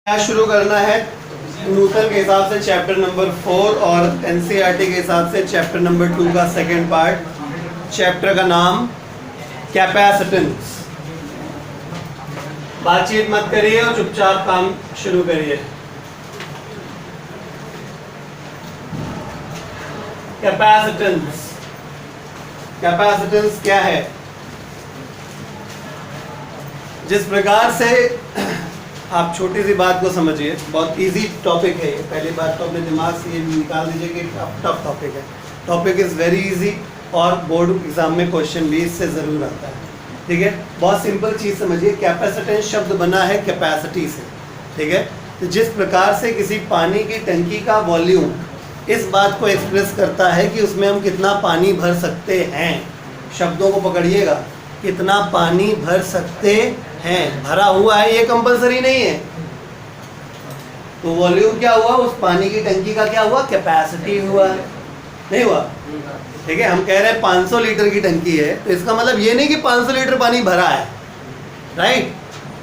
क्या शुरू करना है न्यूटन के हिसाब से चैप्टर नंबर 4 और एनसीईआरटी के हिसाब से चैप्टर नंबर 2 का सेकंड पार्ट। चैप्टर का नाम कैपेसिटेंस। बातचीत मत करिए और चुपचाप काम शुरू करिए। कैपेसिटेंस, कैपेसिटेंस क्या है? जिस प्रकार से आप छोटी सी बात को समझिए, बहुत इजी टॉपिक है ये। पहली बात तो अपने दिमाग से ये निकाल दीजिए कि टफ टॉपिक है। टॉपिक इज़ वेरी इजी और बोर्ड एग्जाम में क्वेश्चन भी इससे ज़रूर आता है। ठीक है, बहुत सिंपल चीज़ समझिए। कैपेसिटेंस शब्द बना है कैपेसिटी से। ठीक है, तो जिस प्रकार से किसी पानी की टंकी का वॉल्यूम इस बात को एक्सप्रेस करता है कि उसमें हम कितना पानी भर सकते हैं। शब्दों को पकड़िएगा, कितना पानी भर सकते हैं, भरा हुआ है, ये कंपलसरी नहीं है। तो वॉल्यूम क्या हुआ? उस पानी की टंकी का क्या हुआ? कैपेसिटी हुआ, नहीं हुआ? ठीक है, हम कह रहे हैं 500 लीटर की टंकी है, तो इसका मतलब ये नहीं कि 500 लीटर पानी भरा है, राइट।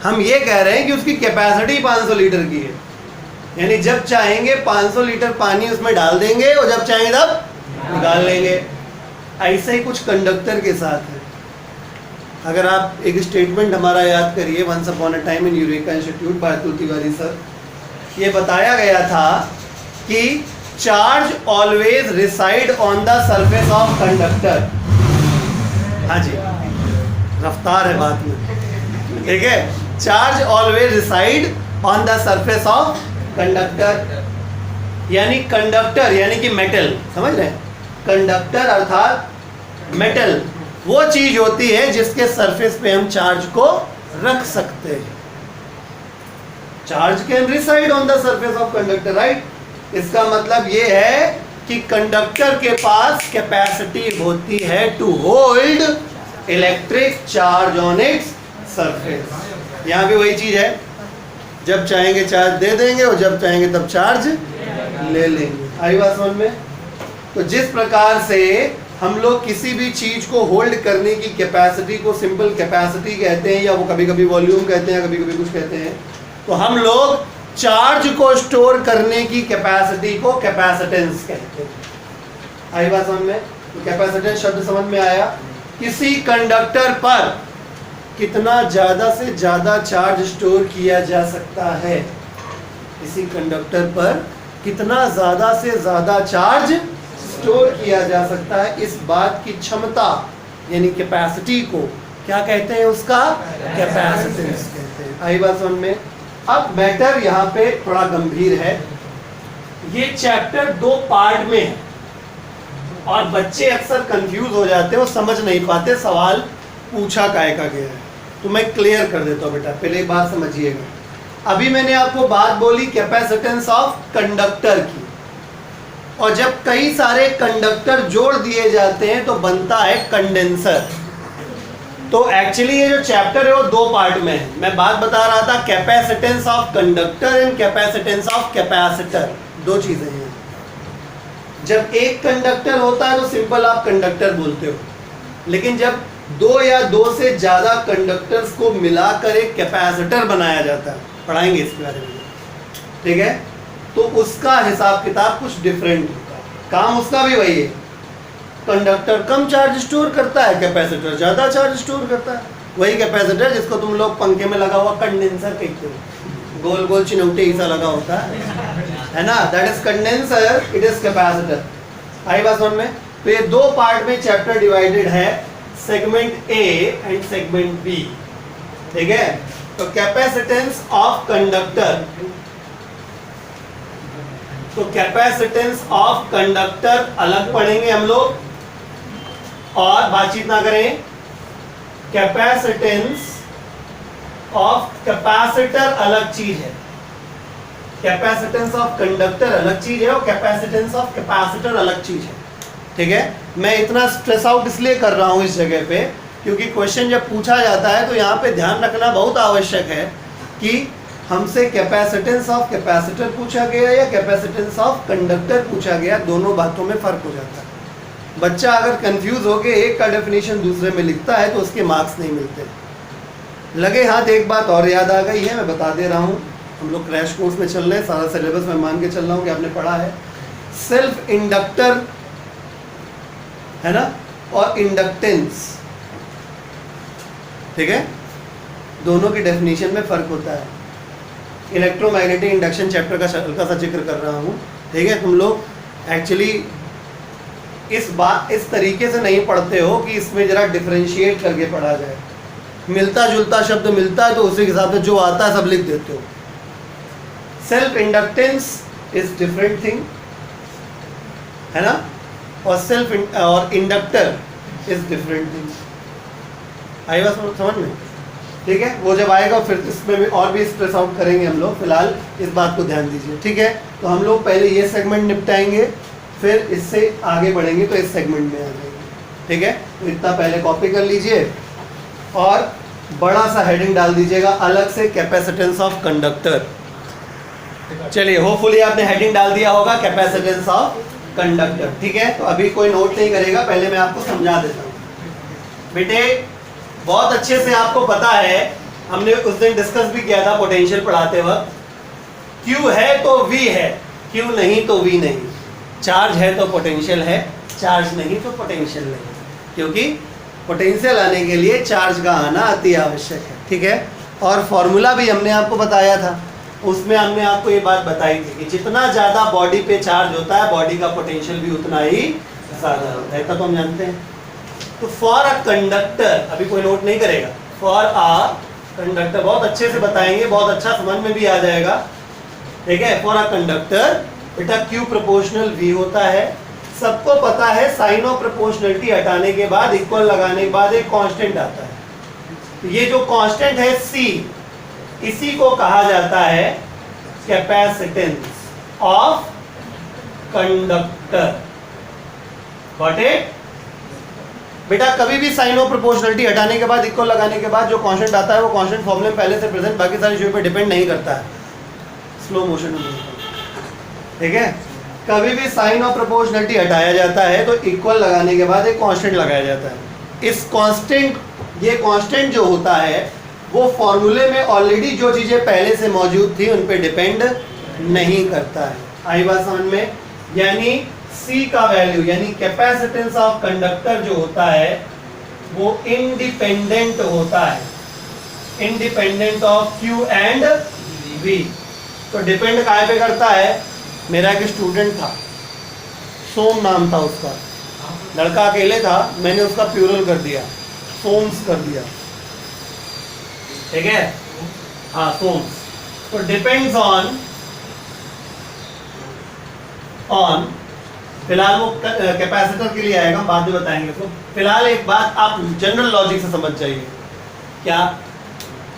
हम ये कह रहे हैं कि उसकी कैपेसिटी 500 लीटर की है, यानी जब चाहेंगे 500 लीटर पानी उसमें डाल देंगे और जब चाहेंगे तब निकाल लेंगे। ऐसे ही कुछ कंडक्टर के साथ है। अगर आप एक स्टेटमेंट हमारा याद करिए, once upon a time in Eureka institute by Atul Tiwari sir, ये बताया गया था कि charge always reside on the surface of conductor. हाँ जी, रफ्तार है बात में, ठीक है। Charge always reside on the surface of conductor, यानी कंडक्टर यानी कि मेटल, समझ रहे हैं? कंडक्टर अर्थात मेटल वो चीज होती है जिसके सरफेस पे हम चार्ज को रख सकते हैं। Charge can reside on the surface of conductor, right. इसका मतलब ये है कि कंडक्टर के पास कैपेसिटी होती है to hold electric charge on its surface. यहाँ भी वही चीज है, जब चाहेंगे चार्ज दे देंगे और जब चाहेंगे तब चार्ज ले लेंगे। आई बात समझ में? तो जिस प्रकार से हम लोग किसी भी चीज को होल्ड करने की कैपेसिटी को सिंपल कैपेसिटी कहते हैं, या वो कभी कभी वॉल्यूम कहते हैं, कभी कभी कुछ कहते हैं, तो हम लोग चार्ज को स्टोर करने की कैपेसिटी को कैपेसिटेंस कहते हैं। आई बात समझ में? तो कैपेसिटेंस शब्द समझ में आया। किसी कंडक्टर पर कितना ज्यादा से ज्यादा चार्ज स्टोर किया जा सकता है, किसी कंडक्टर पर कितना ज्यादा से ज्यादा चार्ज स्टोर किया जा सकता है, इस बात की क्षमता यानी कैपेसिटी को क्या कहते हैं? उसका कैपेसिटेंस कहते हैं। आई बात समझ में? अब मैटर यहाँ पे थोड़ा गंभीर है। ये चैप्टर 2 पार्ट में है और बच्चे अक्सर कंफ्यूज हो जाते हैं, वो समझ नहीं पाते सवाल पूछा काहे का गया है। तो मैं क्लियर कर देता हूँ बेटा, पहले एक बात समझिएगा। अभी मैंने आपको बात बोली कैपेसिटेंस ऑफ कंडक्टर की, और जब कई सारे कंडक्टर जोड़ दिए जाते हैं तो बनता है कंडेंसर। तो एक्चुअली ये जो चैप्टर है वो 2 पार्ट में है। मैं बात बता रहा था capacitance of conductor and capacitance of capacitor, 2 चीजें हैं। जब एक कंडक्टर होता है तो सिंपल आप कंडक्टर बोलते हो, लेकिन जब 2 या 2 से ज्यादा कंडक्टर्स को मिलाकर एक कैपेसिटर बनाया जाता है, पढ़ाएंगे इसके बारे में, ठीक है, तो उसका हिसाब किताब कुछ डिफरेंट होता है। काम उसका भी वही है। कंडक्टर कम चार्ज स्टोर करता है, कैपेसिटर ज्यादा चार्ज स्टोर करता है। वही कैपेसिटर जिसको तुम लोग पंखे में लगा हुआ कंडेंसर कहते हो, गोल गोल चिनौटे ऐसा लगा होता है ना, that is condenser, it is capacitor. आई बात समझ में? तो ये 2 पार्ट में चैप्टर डिवाइडेड है, segment A and segment B, ठीक है। तो कैपेसिटेंस ऑफ कंडक्टर, तो कैपेसिटेंस ऑफ कंडक्टर अलग पढ़ेंगे हम लोग, और बातचीत ना करें। कैपेसिटेंस ऑफ कैपेसिटर अलग चीज है, कैपेसिटेंस ऑफ कंडक्टर अलग चीज है और कैपेसिटेंस ऑफ कैपेसिटर अलग चीज है, ठीक है। मैं इतना स्ट्रेस आउट इसलिए कर रहा हूं इस जगह पे क्योंकि क्वेश्चन जब पूछा जाता है तो यहाँ पे ध्यान रखना बहुत आवश्यक है कि हमसे कैपेसिटेंस ऑफ कैपेसिटर पूछा गया या कैपेसिटेंस ऑफ कंडक्टर पूछा गया, दोनों बातों में फ़र्क हो जाता है। बच्चा अगर कंफ्यूज होकर एक का डेफिनेशन दूसरे में लिखता है तो उसके मार्क्स नहीं मिलते। लगे हाथ एक बात और याद आ गई है, मैं बता दे रहा हूँ हम लोग क्रैश कोर्स में चल रहे हैं, सारा सिलेबस मैं मान के चल रहा हूँ कि आपने पढ़ा है। सेल्फ इंडक्टर है ना, और इंडक्टेंस, ठीक है, दोनों की डेफिनेशन में फ़र्क होता है। इलेक्ट्रोमैग्नेटिक इंडक्शन चैप्टर का हल्का सा जिक्र कर रहा हूँ, ठीक है। तुम लोग एक्चुअली इस तरीके से नहीं पढ़ते हो कि इसमें ज़रा डिफरेंशिएट करके पढ़ा जाए। मिलता जुलता शब्द मिलता है तो उसी के हिसाब से जो आता है सब लिख देते हो। Self inductance is different thing, है ना, और इंडक्टर इज डिफरेंट थिंग। आई बात समझ में? ठीक है, वो जब आएगा फिर इसमें भी और भी स्ट्रेस आउट करेंगे हम लोग। फिलहाल इस बात को ध्यान दीजिए, ठीक है। तो हम लोग पहले ये सेगमेंट निपटाएंगे, फिर इससे आगे बढ़ेंगे तो इस सेगमेंट में आ जाएंगे, ठीक है। तो इतना पहले कॉपी कर लीजिए और बड़ा सा हेडिंग डाल दीजिएगा अलग से, कैपेसिटेंस ऑफ कंडक्टर। चलिए, होपफुली आपने हेडिंग डाल दिया होगा, कैपेसिटेंस ऑफ कंडक्टर, ठीक है। तो अभी कोई नोट नहीं करेगा, पहले मैं आपको समझा देता हूँ। बेटे बहुत अच्छे से आपको पता है, हमने उस दिन डिस्कस भी किया था पोटेंशियल पढ़ाते वक्त, Q है तो V है, Q नहीं तो V नहीं, चार्ज है तो पोटेंशियल है, चार्ज नहीं तो पोटेंशियल नहीं, क्योंकि पोटेंशियल आने के लिए चार्ज का आना अति आवश्यक है, ठीक है। और फॉर्मूला भी हमने आपको बताया था, उसमें हमने आपको ये बात बताई थी कि जितना ज़्यादा बॉडी पे चार्ज होता है, बॉडी का पोटेंशियल भी उतना ही ज़्यादा होता है, तो हम जानते हैं। तो फॉर अ कंडक्टर, अभी कोई नोट नहीं करेगा, फॉर अ कंडक्टर बहुत अच्छे से बताएंगे, बहुत अच्छा समझ में भी आ जाएगा, ठीक है। फॉर अ कंडक्टर बेटा Q प्रोपोर्शनल V होता है, सबको पता है। साइन ऑफ प्रोपोर्शनलिटी हटाने के बाद, इक्वल लगाने के बाद एक कांस्टेंट आता है। ये जो कांस्टेंट है C, इसी को कहा जाता है capacitance of conductor. Got it? बेटा कभी भी साइन ऑफ प्रोपोर्शनलिटी हटाने के बाद, इक्वल लगाने के बाद जो कांस्टेंट आता है वो कांस्टेंट फॉर्मूले में पहले से प्रेजेंट, बाकी सारी चीजों पे डिपेंड नहीं करता है। स्लो मोशन में, ठीक है। कभी भी साइन ऑफ प्रोपोर्शनलिटी हटाया जाता है तो इक्वल लगाने के बाद एक कांस्टेंट लगाया जाता है। इस कांस्टेंट, ये कांस्टेंट जो होता है वो फॉर्मूले में ऑलरेडी जो चीजें पहले से मौजूद थी उन पे डिपेंड नहीं करता है। आई बात समझ में? यानी C का वैल्यू, यानी कैपेसिटेंस ऑफ कंडक्टर जो होता है वो इंडिपेंडेंट होता है, independent of Q and V। तो डिपेंड काहे पे करता है? मेरा एक स्टूडेंट था, सोम नाम था उसका, लड़का अकेले था, मैंने उसका प्लूरल कर दिया, सोम्स कर दिया, ठीक है। हाँ, सोम्स। तो डिपेंड्स ऑन फिलहाल वो कैपेसिटर के लिए आएगा, बाद में बताएंगे उसको। फिलहाल एक बात आप जनरल लॉजिक से समझ जाइए, क्या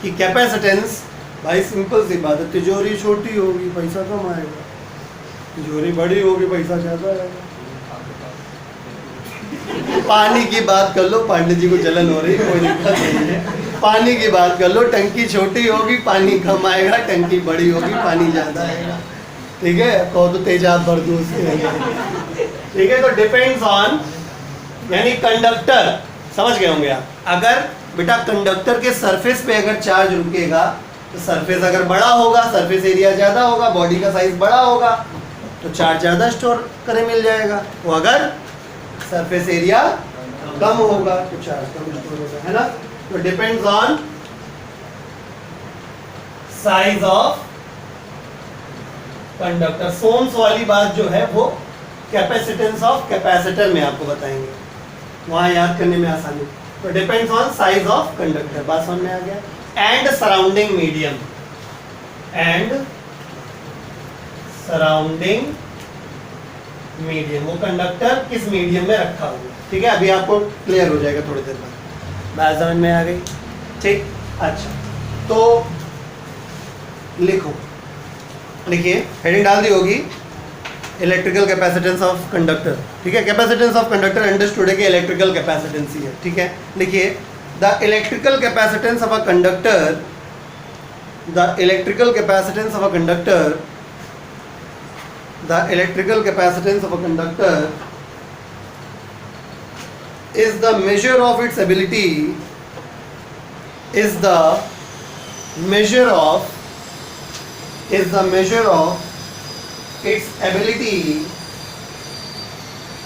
कि कैपेसिटेंस, भाई सिंपल सी बात है, तिजोरी छोटी होगी पैसा कम आएगा, तिजोरी बड़ी होगी पैसा ज़्यादा आएगा। पानी की बात कर लो, पांडे जी को जलन हो रही, कोई दिक्कत नहीं है। पानी की बात कर लो, टंकी छोटी होगी पानी कम आएगा, टंकी बड़ी होगी पानी ज़्यादा आएगा, ठीक है। कहो तो तेजाब भर दो उसके, ठीक है। तो डिपेंड्स ऑन, यानी कंडक्टर, समझ गए होंगे आप। अगर बेटा कंडक्टर के सरफेस पे अगर चार्ज रुकेगा तो सरफेस अगर बड़ा होगा, सरफेस एरिया ज़्यादा होगा, बॉडी का साइज बड़ा होगा तो चार्ज ज़्यादा स्टोर करे मिल जाएगा। वो अगर सरफेस एरिया कम होगा तो चार्ज कम स्टोर होगा, है ना। तो depends on size of conductor. सोम्स वाली बात जो है वो कैपेसिटेंस ऑफ कैपेसिटर में आपको बताएंगे, वहां याद करने में आसानी। तो depends on size of conductor, बात समझ में आ गया। And surrounding medium, and surrounding medium, वो कंडक्टर किस मीडियम में रखा हुआ, ठीक है। अभी आपको क्लियर हो जाएगा थोड़ी देर बाद, बात समझ में आ गई, ठीक। अच्छा, तो लिखो, लिखिए, हेडिंग डाल दी होगी, इलेक्ट्रिकल कैपेसिटेंस ऑफ कंडक्टर, ठीक है। कैपेसिटेंस ऑफ कंडक्टर अंडरस्टूड है कि इलेक्ट्रिकल कैपेसिटेंस ही है, ठीक है। लिखिए, the electrical capacitance of a conductor, the electrical capacitance of a conductor, the electrical capacitance of a conductor is the measure of its ability, is the measure of is the measure of its ability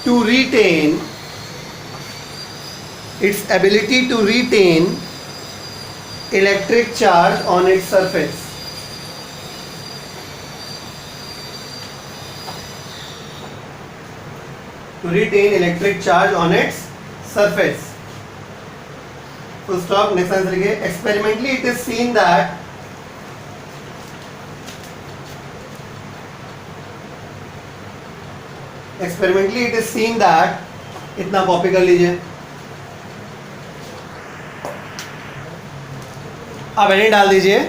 to retain electric charge on its surface. To retain electric charge on its surface. Full stop. Next answer लिखिए. Experimentally it is seen that इतना copy कर लीजिए. अब edit डाल दीजिए.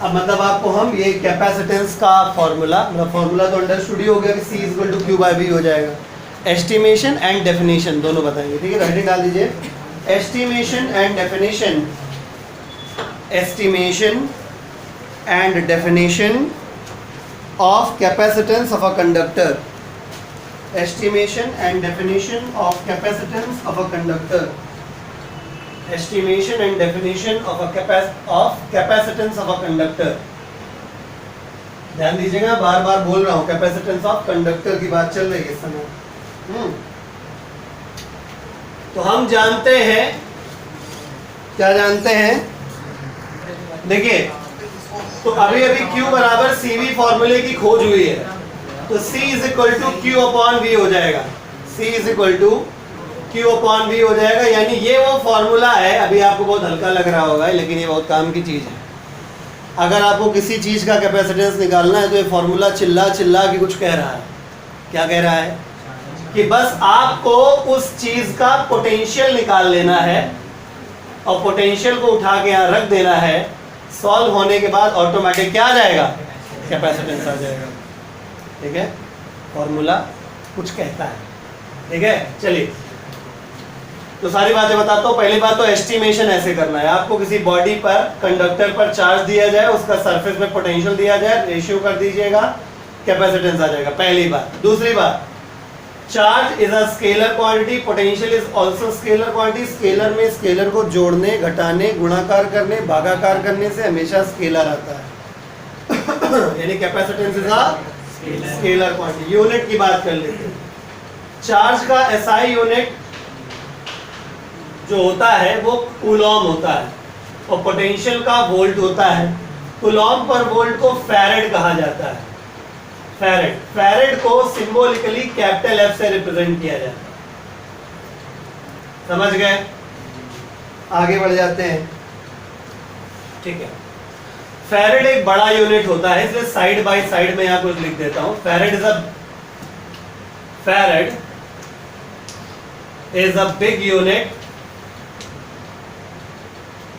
अब मतलब आपको हम ये कैपेसिटेंस का फॉर्मूला, मतलब फॉर्मूला तो अंडरस्टूड ही हो गया कि C = Q by V हो जाएगा. एस्टिमेशन एंड डेफिनेशन दोनों बताएंगे. ठीक है, एडिट डाल दीजिए. Estimation and definition of capacitance of a conductor. Estimation and definition of capacitance of a conductor. Estimation and definition of capacitance of a conductor. ध्यान दीजिएगा, बार बार बोल रहा हूँ, कैपेसिटेंस ऑफ कंडक्टर की बात चल रही है इस समय. तो हम जानते हैं, क्या जानते हैं? देखिए, तो अभी Q बराबर CV फॉर्मूले की खोज हुई है, तो C = Q/V हो जाएगा. C = Q/V हो जाएगा. यानी ये वो फॉर्मूला है. अभी आपको बहुत हल्का लग रहा होगा, लेकिन ये बहुत काम की चीज़ है. अगर आपको किसी चीज़ का कैपेसिटेंस निकालना है तो ये फॉर्मूला चिल्ला के कुछ कह रहा है. क्या कह रहा है? कि बस आपको उस चीज़ का पोटेंशियल निकाल लेना है और पोटेंशियल को उठा के यहाँ रख देना है. सॉल्व होने के बाद ऑटोमेटिक क्या आ जाएगा? कैपेसिटेंस आ जाएगा. ठीक है, फॉर्मूला कुछ कहता है. ठीक है, चलिए तो सारी बातें बताता हूँ. पहली बात तो एस्टिमेशन ऐसे करना है. आपको किसी बॉडी पर, कंडक्टर पर चार्ज दिया जाए, उसका सरफेस में पोटेंशियल दिया जाए, रेशियो कर दीजिएगा, कैपेसिटेंस आ जाएगा. पहली बात. दूसरी बात, charge is a scalar quantity, potential is also scalar quantity. Scalar में स्केलर को जोड़ने, घटाने, गुणाकार करने, भागाकार करने से हमेशा स्केलर आता है. यानी capacitance is a scalar quantity. Unit की बात कर लेते हैं. चार्ज का SI यूनिट जो होता है वो कूलॉम होता है और पोटेंशियल का वोल्ट होता है. कूलॉम पर वोल्ट को फैरेड कहा जाता है. फैरेड को सिंबॉलिकली F से रिप्रेजेंट किया जाता है. समझ गए? आगे बढ़ जाते हैं. ठीक है, फैरेड एक बड़ा यूनिट होता है, इसलिए साइड बाय साइड में यहाँ कुछ लिख देता हूं. Farad is a big unit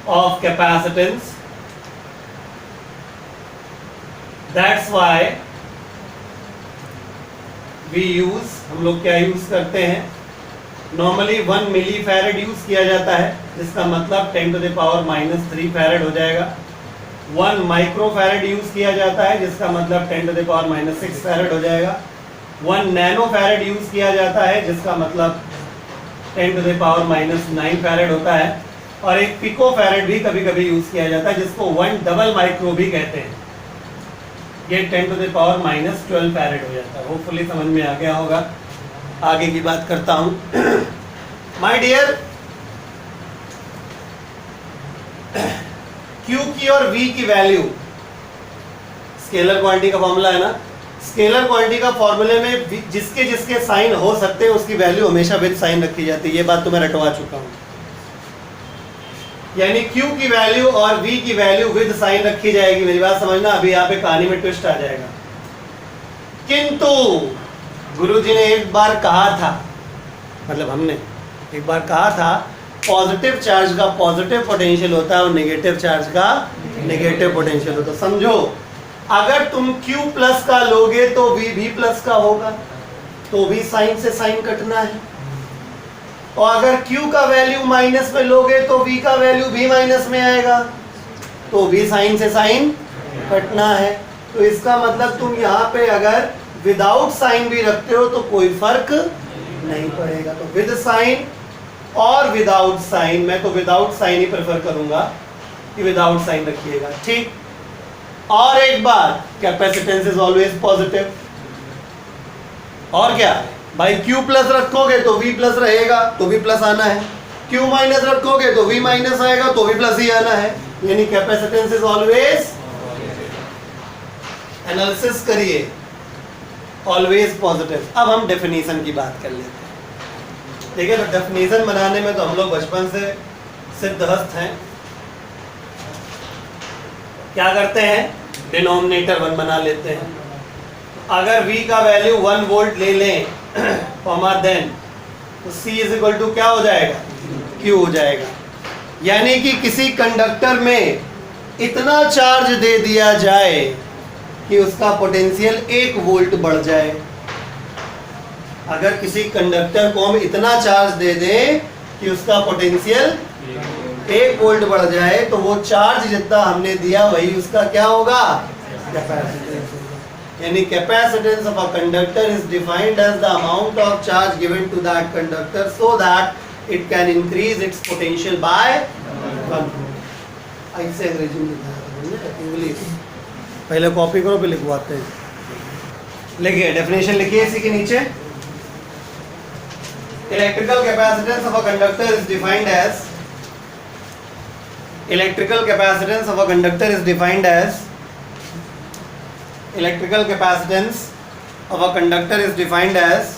of capacitance. That's why हम लोग क्या यूज करते हैं? नॉर्मली 1 मिली फैरेड यूज किया जाता है, जिसका मतलब 10⁻³ फैरेड हो जाएगा. 1 माइक्रो फैरेड यूज किया जाता है, जिसका मतलब 10⁻⁶ फैरेड हो जाएगा. 1 नैनो फैरेड यूज किया जाता है, जिसका मतलब 10⁻⁹ फैरेड होता है. और एक पिको फैरेड भी कभी कभी यूज किया जाता है, जिसको 1 डबल माइक्रो भी कहते हैं. ये 10⁻⁻12 फैरेड हो जाता है. होपफुली समझ में आ गया होगा. आगे की बात करता हूं. माय डियर, Q की और V की वैल्यू, स्केलर क्वांटिटी का फॉर्मूला है ना. स्केलर क्वांटिटी का फॉर्मूले में जिसके जिसके साइन हो सकते हैं उसकी वैल्यू हमेशा विद साइन रखी जाती है. ये बात तो मैं रटवा चुका हूं. यानी Q की वैल्यू और V की वैल्यू विद साइन रखी जाएगी. मेरी बात समझना. अभी यहाँ पे कहानी में ट्विस्ट आ जाएगा. किंतु गुरुजी ने एक बार कहा था, मतलब हमने एक बार कहा था, पॉजिटिव चार्ज का पॉजिटिव पोटेंशियल होता है और नेगेटिव चार्ज का नेगेटिव पोटेंशियल होता है. समझो, अगर तुम Q+ का लोगे तो V+ का होगा, तो भी साइन से साइन कटना है. और अगर Q का वैल्यू माइनस में लोगे तो V का वैल्यू भी माइनस में आएगा, तो भी साइन से साइन कटना है. तो इसका मतलब तुम यहाँ पे अगर विदाउट साइन भी रखते हो तो कोई फर्क नहीं पड़ेगा. तो विद साइन और विदाउट साइन, मैं तो विदाउट साइन ही प्रेफर करूंगा कि विदाउट साइन रखिएगा. ठीक, और एक बात, कैपेसिटेंस इज ऑलवेज पॉजिटिव। और क्या भाई, Q प्लस रखोगे तो V प्लस रहेगा, तो V प्लस आना है। Q माइनस रखोगे तो V माइनस आएगा, तो V प्लस ही आना है। यानी कैपेसिटेंस इज ऑलवेज, एनालिसिस करिए, ऑलवेज पॉजिटिव। अब हम डेफिनेशन की बात कर लेते हैं। ठीक है, तो डेफिनेशन बनाने में तो हम लोग बचपन से सिद्धहस्त हैं। क्या करते हैं, डिनोमिनेटर 1 बना लेते हैं। अगर V का वैल्यू 1 वोल्ट ले लें कॉमा देन, तो C इज इक्वल टू क्या हो जाएगा, Q हो जाएगा। यानी कि किसी कंडक्टर में इतना चार्ज दे दिया जाए कि उसका पोटेंशियल 1 वोल्ट बढ़ जाए। अगर किसी कंडक्टर को हम इतना चार्ज दे दें कि उसका पोटेंशियल 1 वोल्ट बढ़ जाए, तो वो चार्ज जितना हमने दिया वही उसका क्या होगा, कैपेसिटेंस होगा। यानी capacitance of a conductor is defined as the amount of charge given to that conductor so that it can increase its potential by 1 volt. ऐसे अंग्रेजी में लिखा है, इंग्लिश पहले कॉपी करो फिर लिखवाते हैं। लिखिए, डेफिनेशन लिखिए इसी के नीचे। Electrical capacitance of a conductor is defined as, electrical capacitance of a conductor is defined as, electrical capacitance of a conductor is defined as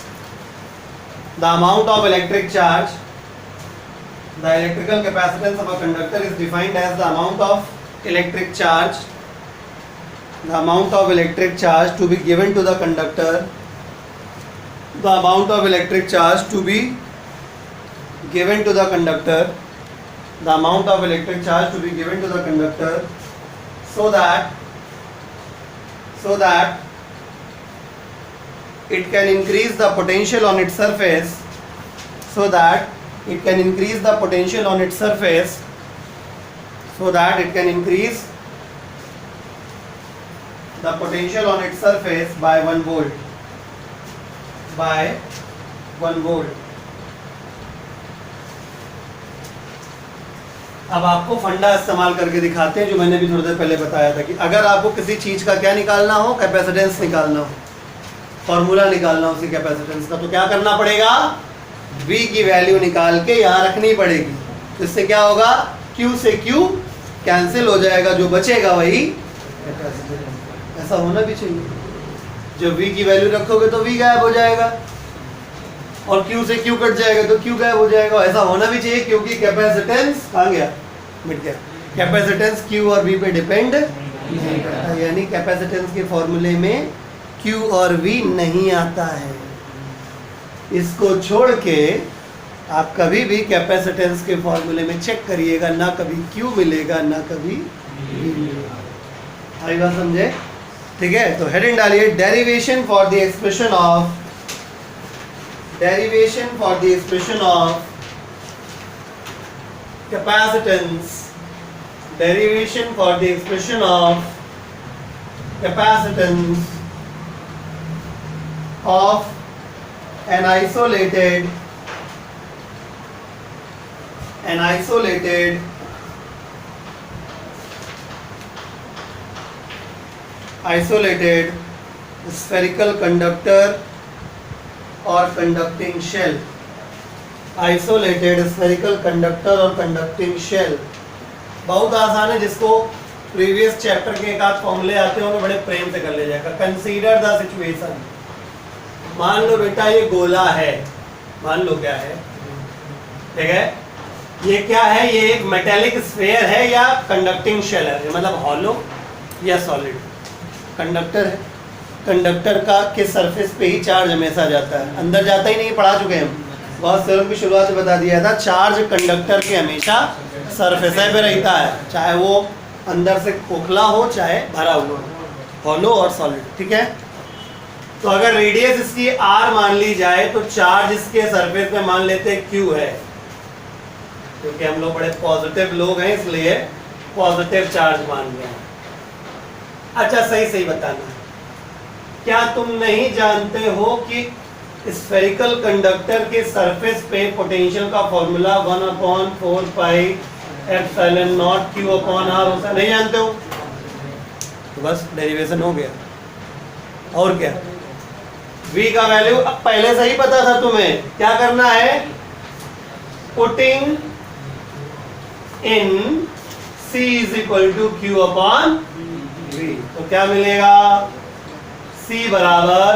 the amount of electric charge, the electrical capacitance of a conductor is defined as the amount of electric charge, the amount of electric charge to be given to the conductor, the amount of electric charge to be given to the conductor, the amount of electric charge to be given to the conductor so that it can increase the potential on its surface, so that it can increase the potential on its surface, so that it can increase the potential on its surface by 1 volt, by 1 volt. अब आपको फंडा इस्तेमाल करके दिखाते हैं जो मैंने भी थोड़ी देर पहले बताया था कि अगर आपको किसी चीज़ का क्या निकालना हो, कैपेसिटेंस निकालना हो, फॉर्मूला निकालना हो उसी कैपेसिटेंस का, तो क्या करना पड़ेगा, V की वैल्यू निकाल के यहाँ रखनी पड़ेगी। तो इससे क्या होगा, Q से Q कैंसिल हो जाएगा, जो बचेगा वही कैपेसिटेंस। ऐसा होना भी चाहिए। जब V की वैल्यू रखोगे तो V गायब हो जाएगा और Q से Q कट जाएगा तो Q गायब हो जाएगा। ऐसा होना भी चाहिए क्योंकि कैपेसिटेंस कहाँ गया, मिट गया। कैपेसिटेंस Q और V पे डिपेंड नहीं करता, यानी कैपेसिटेंस के फॉर्मूले में Q और V नहीं आता है। इसको छोड़ के आप कभी भी कैपेसिटेंस के फॉर्मूले में चेक करिएगा, ना कभी Q मिलेगा ना कभी V मिलेगा। आई बात समझे? ठीक है, तो हेडिंग डालिए, derivation for the expression of, derivation for the expression of capacitance, derivation for the expression of capacitance of an isolated spherical conductor और conducting shell. Isolated spherical conductor और कंडक्टिंग शेल बहुत आसान है, जिसको प्रीवियस चैप्टर के एक आध फॉर्मूले आते होंगे बड़े प्रेम से कर ले जाएगा। कंसीडर द सिचुएशन, मान लो बेटा ये गोला है, मान लो क्या है, ठीक है, ये क्या है, ये एक मेटेलिक स्फेयर है या कंडक्टिंग शेल है, मतलब हॉलो या सॉलिड। कंडक्टर है, कंडक्टर का के सरफेस पे ही चार्ज हमेशा जाता है, अंदर जाता ही नहीं, पढ़ा चुके हैं हम, बहुत सालों की शुरुआत में बता दिया था। चार्ज कंडक्टर के हमेशा सरफेस पे रहता है, चाहे वो अंदर से खोखला हो चाहे भरा हुआ हो, हॉलो और सॉलिड। ठीक है, तो अगर रेडियस इसकी r मान ली जाए तो चार्ज इसके सरफेस पे मान लेते हैं Q है, क्योंकि हम लोग बड़े पॉजिटिव लोग हैं इसलिए पॉजिटिव चार्ज मान लिया। अच्छा, सही बताना, क्या तुम नहीं जानते हो कि स्फेरिकल कंडक्टर के सरफेस पे पोटेंशियल का formula 1/4 pi epsilon not Q/R होता है? नहीं जानते हो? तो बस डेरिवेशन हो गया। और क्या, v का वैल्यू अब पहले से ही पता था तुम्हें, क्या करना है, putting in c is equal to q upon v। तो क्या मिलेगा, c बराबर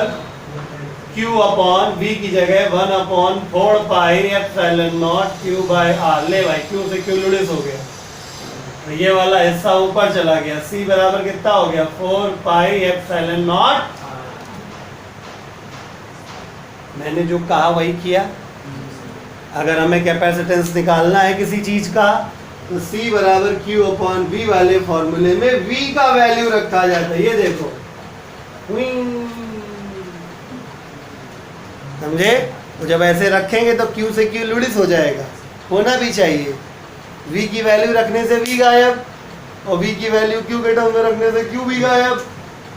q अपॉन v की जगह 1 upon 4 pi epsilon naught q by r। ले भाई, q से q लुड़िस हो गया, तो ये वाला हिस्सा ऊपर चला गया, c बराबर कितना हो गया, 4 पाई एप्सिलॉन नॉट। मैंने जो कहा वही किया। अगर हमें कैपेसिटेंस निकालना है किसी चीज का, तो c बराबर q अपॉन v वाले फॉर्मूले में v का वैल्यू रखा जाता है। ये देखो, समझे? तो जब ऐसे रखेंगे तो q से q लुड़िस हो जाएगा, होना भी चाहिए। v की वैल्यू रखने से v गायब, और v की वैल्यू q के टर्म में रखने से q भी गायब।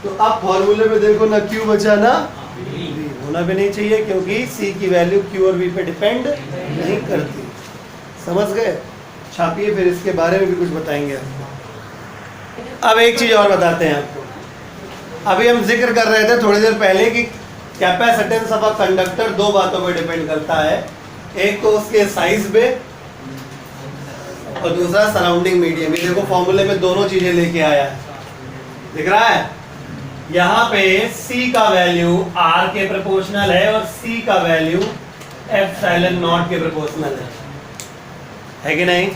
तो अब फॉर्मूले में देखो, ना q बचा ना v। होना भी नहीं चाहिए, क्योंकि c की वैल्यू q और v पे डिपेंड नहीं करती। समझ गए? छापिए, फिर इसके बारे में भी कुछ बताएंगे आपको। अब एक चीज और बताते हैं आपको। अभी हम जिक्र कर रहे थे थोड़ी देर पहले कि कैपेसिटेंस ऑफ अ कंडक्टर दो बातों पे डिपेंड करता है, एक तो उसके साइज पे और दूसरा सराउंडिंग मीडियम। ये देखो फॉर्मूले में दोनों चीजें लेके आया है, दिख रहा है? यहाँ पे c का वैल्यू r के प्रोपोर्शनल है और c का वैल्यू एप्सिलॉन नॉट के प्रोपोर्शनल है कि नहीं?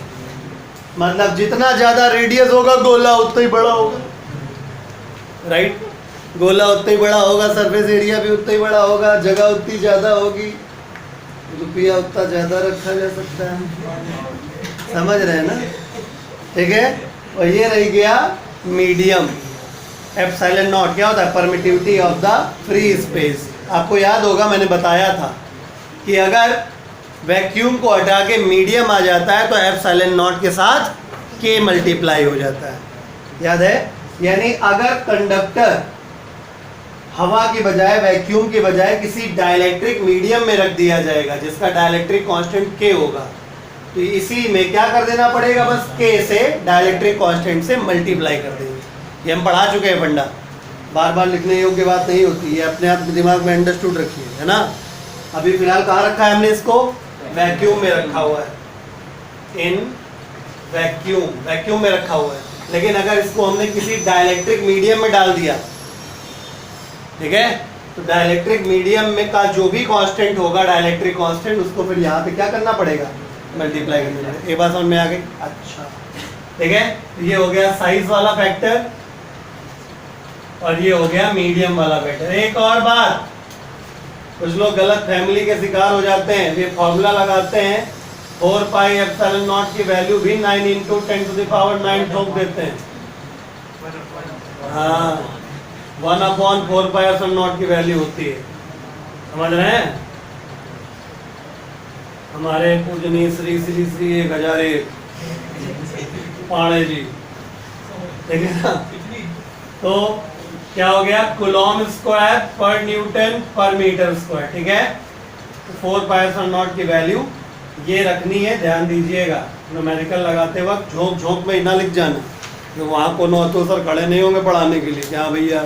मतलब जितना ज्यादा रेडियस होगा गोला उतना ही बड़ा होगा, राइट? गोला उतना ही बड़ा होगा, सरफेस एरिया भी उतना ही बड़ा होगा, जगह उतनी ज्यादा होगी, रुपया उतना ज्यादा रखा जा सकता है। समझ रहे हैं ना? ठीक है। और ये रह गया मीडियम। एप्सिलॉन नॉट क्या होता है? Permittivity of the free space. आपको याद होगा मैंने बताया था कि अगर वैक्यूम को हटा के मीडियम आ जाता है तो एप्सिलॉन नॉट के साथ k मल्टीप्लाई हो जाता है, याद है? यानी अगर कंडक्टर हवा की बजाय, वैक्यूम की बजाय किसी डाइलेक्ट्रिक मीडियम में रख दिया जाएगा जिसका डाइलेक्ट्रिक कांस्टेंट k होगा, तो इसी में क्या कर देना पड़ेगा, बस k से डाइलेक्ट्रिक कांस्टेंट से मल्टीप्लाई कर देंगे। ये हम पढ़ा चुके हैं फंडा, बार बार लिखने योग्य बात नहीं होती है, अपने आप दिमाग में अंडरस्टूड रखिए, है ना? अभी फिलहाल कहाँ रखा है हमने इसको? वैक्यूम में रखा हुआ है, इन वैक्यूम, वैक्यूम में रखा हुआ है। लेकिन अगर इसको हमने किसी डाइलेक्ट्रिक मीडियम में डाल दिया, ठीक है, तो डाइलेक्ट्रिक मीडियम में का जो भी कांस्टेंट होगा, डाइलेक्ट्रिक कांस्टेंट, उसको फिर यहाँ पे क्या करना पड़ेगा? मल्टीप्लाई करना पड़ेगा। ये बात समझ में आ गई? अच्छा, ठीक है। ये हो गया साइज वाला फैक्टर और ये हो गया मीडियम वाला फैक्टर। एक और बात, कुछ लोग गलत फैमिली के शिकार हो जाते हैं, ये फॉर्मूला लगाते हैं 4 पाई एप्सिलॉन नॉट की वैल्यू भी 9 × 10⁹ ठोक देते हैं। हाँ, 1/4 पाई एप्सिलॉन नॉट की वैल्यू होती है, समझ रहे हैं? हमारे पूजनीय श्री श्री श्री 1001 पाणे जी, ठीक है ना? तो क्या हो गया? कूलॉम स्क्वायर पर न्यूटन पर मीटर स्क्वायर, ठीक है? तो 4 पाई एप्सिलॉन नॉट की वैल्यू ये रखनी है, ध्यान दीजिएगा। न्यूमेरिकल लगाते वक्त झोंक झोंक में ना लिख जाना, तो वहाँ को नो तो सर खड़े नहीं होंगे पढ़ाने के लिए, क्या भैया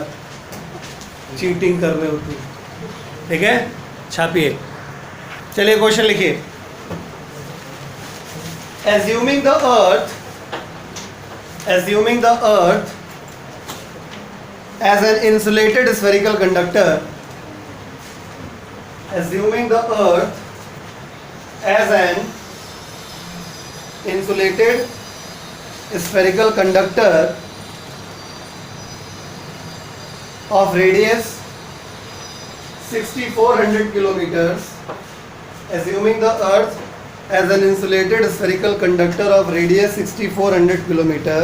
चीटिंग कर रहे हो तुम, ठीक है? छापिए, चलिए क्वेश्चन लिखिए। Assuming the earth as an insulated spherical conductor, assuming the earth as an insulated spherical conductor of radius 6400 kilometers, assuming the earth as an insulated spherical conductor of radius 6400 kilometer,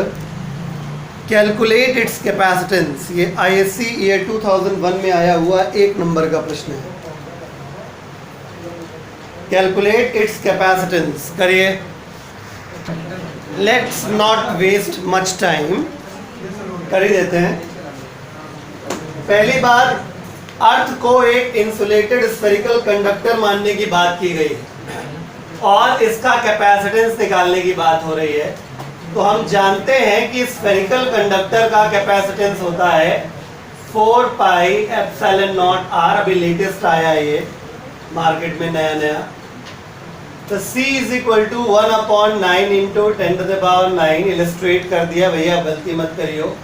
calculate its capacitance। ये ISC year 2001 में आया हुआ 1 number का प्रश्न है। Calculate its capacitance करिए। Let's not waste much time, कर ही देते हैं। पहली बार अर्थ को एक इंसुलेटेड स्फेरिकल कंडक्टर मानने की बात की गई और इसका कैपेसिटेंस निकालने की बात हो रही है। तो हम जानते हैं कि स्फेरिकल कंडक्टर का कैपेसिटेंस होता है 4 पाई एप्सिलॉन नॉट आर। अभी लेटेस्ट आया ये मार्केट में नया नया। तो C is equal to 1/9 into 10⁹ illustrate कर दिया भैया, गलती मत करियो।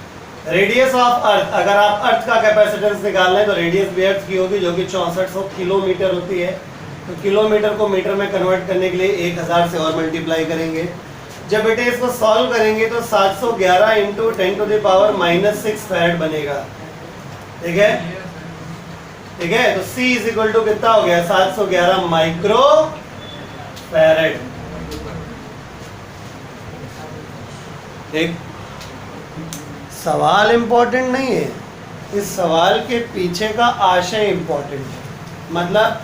रेडियस ऑफ अर्थ, अगर आप अर्थ का कैपेसिटेंस निकालना है तो रेडियस भी अर्थ की होगी जो कि 6400 किलोमीटर होती है। तो किलोमीटर को मीटर में कन्वर्ट करने के लिए 1000 से और मल्टीप्लाई करेंगे। जब बेटे इसको सॉल्व करेंगे तो 711 इंटू 10⁻⁻6 फैराड बनेगा। ठीक है, ठीक है। तो C इज इक्वल टू कितना हो गया, 711 माइक्रो फैराड। ठीक, सवाल इंपॉर्टेंट नहीं है, इस सवाल के पीछे का आशय इंपॉर्टेंट है। मतलब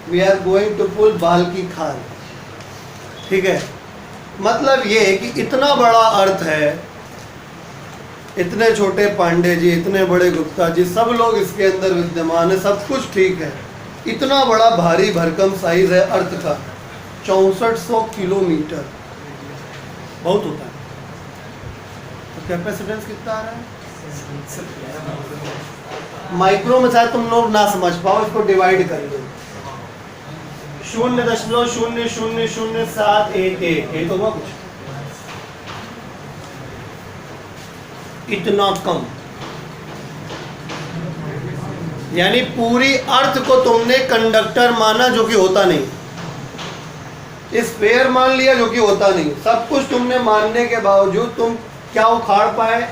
we are going to pull बाल की खाल। ठीक है, मतलब ये है कि इतना बड़ा अर्थ है, इतने छोटे पांडे जी, इतने बड़े गुप्ता जी, सब लोग इसके अंदर विद्यमान है, सब कुछ ठीक है। इतना बड़ा भारी भरकम साइज है अर्थ का, 6400 किलोमीटर, बहुत होता है। तो कैपेसिटेंस कितना आ रहा है? माइक्रो में शायद तुम लोग ना समझ पाओ, इसको डिवाइड कर लो। 0.0000711 ये तो हुआ कुछ, इतना कम। यानी पूरी अर्थ को तुमने कंडक्टर माना जो कि होता नहीं, स्फीयर मान लिया जो कि होता नहीं। सब कुछ तुमने मानने के बावजूद तुम क्या उखाड़ पाए?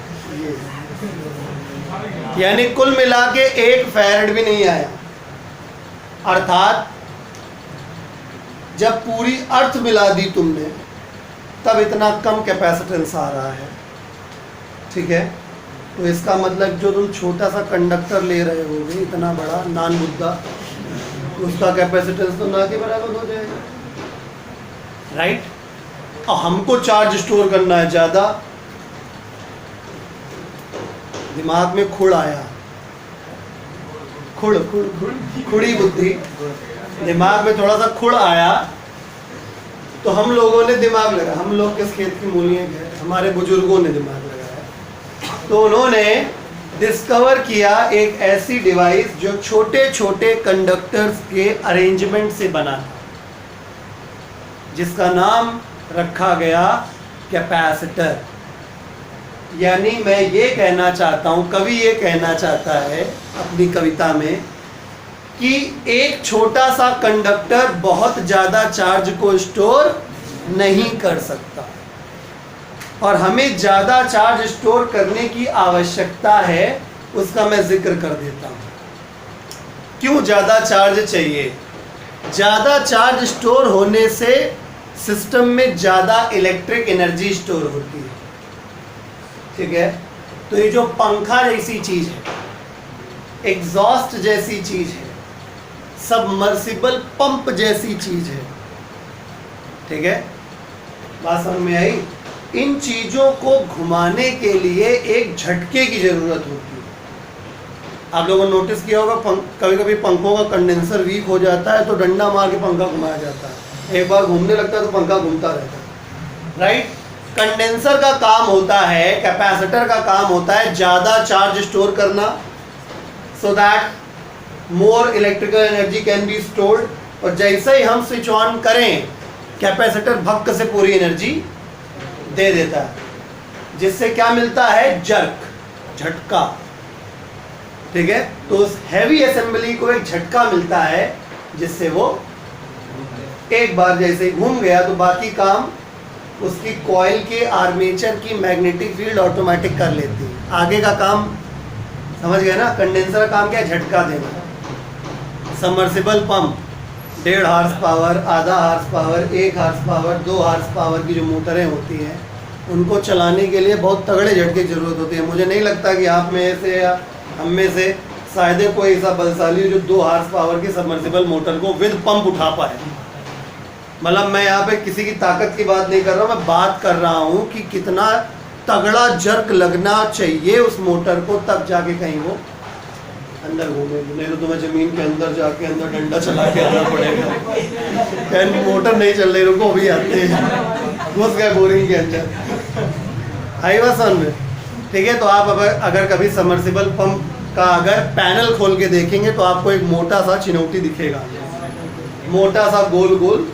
यानी कुल मिला के 1 फैराड भी नहीं आया। अर्थात जब पूरी अर्थ मिला दी तुमने तब इतना कम कैपेसिटेंस आ रहा है। ठीक है, तो इसका मतलब जो तुम छोटा सा कंडक्टर ले रहे होगे, इतना बड़ा नान मुद्दा, उसका कैपेसिटेंस तो ना के बराबर हो जाएगा, राइट। और हमको चार्ज स्टोर करना है ज़्यादा। दिमाग में खुड़ आया, खुड़ी बुद्धि, दिमाग में थोड़ा सा खुड़ आया तो हम लोगों ने दिमाग लगाया। हम लोग किस खेत की मूलियाँ हैं, हमारे बुजुर्गों ने दिमाग लगाया। तो उन्होंने डिस्कवर किया एक ऐसी डिवाइस जो छोटे छोटे कंडक्टर्स के अरेंजमेंट से बना था, जिसका नाम रखा गया कैपेसिटर। यानी मैं ये कहना चाहता हूँ, कवि ये कहना चाहता है अपनी कविता में कि एक छोटा सा कंडक्टर बहुत ज़्यादा चार्ज को स्टोर नहीं कर सकता, और हमें ज़्यादा चार्ज स्टोर करने की आवश्यकता है। उसका मैं जिक्र कर देता हूँ, क्यों ज़्यादा चार्ज चाहिए। ज़्यादा चार्ज स्टोर होने से सिस्टम में ज़्यादा इलेक्ट्रिक एनर्जी स्टोर होती है। ठीक है, तो ये जो पंखा जैसी चीज़ है, एग्जॉस्ट जैसी चीज़ है, सबमर्सिबल पंप जैसी चीज़ है। ठीक है, बात समझ में आई। इन चीज़ों को घुमाने के लिए एक झटके की ज़रूरत होती है। आप लोगों ने नोटिस किया होगा, कभी कभी पंखों का कंडेंसर वीक हो जाता है तो डंडा मार के पंखा घुमाया जाता है। एक बार घूमने लगता है तो पंखा घूमता रहता है, राइट। कंडेंसर का काम होता है, कैपेसिटर का काम होता है ज़्यादा चार्ज स्टोर करना, so that more electrical energy can be stored. और जैसे ही हम स्विच ऑन करें, कैपेसिटर भक्क से पूरी एनर्जी दे देता है, जिससे क्या मिलता है, जर्क, झटका। ठीक है, तो उस हैवी असेंबली को एक झटका मिलता है, जिससे वो एक बार जैसे ही घूम गया तो बाकी काम उसकी कॉइल के आर्मेचर की मैग्नेटिक फील्ड ऑटोमेटिक कर लेती है। आगे का काम समझ गए ना। कंडेंसर का काम क्या है, झटका देना। सबमर्सिबल पंप 1.5 हार्स पावर, आधा horsepower, 1 horsepower, 2 horsepower की जो मोटरें होती हैं, उनको चलाने के लिए बहुत तगड़े झटके की ज़रूरत होती है। मुझे नहीं लगता कि आप में से या हम में से शायद कोई ऐसा बलशाली जो 2 हार्स पावर की सबमर्सिबल मोटर को विद पंप उठा पाए। मतलब मैं यहाँ पे किसी की ताकत की बात नहीं कर रहा हूँ, मैं बात कर रहा हूँ कि कितना तगड़ा जर्क लगना चाहिए उस मोटर को, तब जाके कहीं वो अंदर घूमे। नहीं तो तुम्हें ज़मीन के अंदर जाके अंदर डंडा चला के आना पड़ेगा। मोटर नहीं चल रही, रुको अभी आते हैं। घुस गए बोरिंग के अंदर। आई बात समझ में? ठीक है, तो आप अगर कभी सबमर्सिबल पंप का अगर पैनल खोल के देखेंगे तो आपको एक मोटा सा चिनौटी दिखेगा, मोटा सा गोल गोल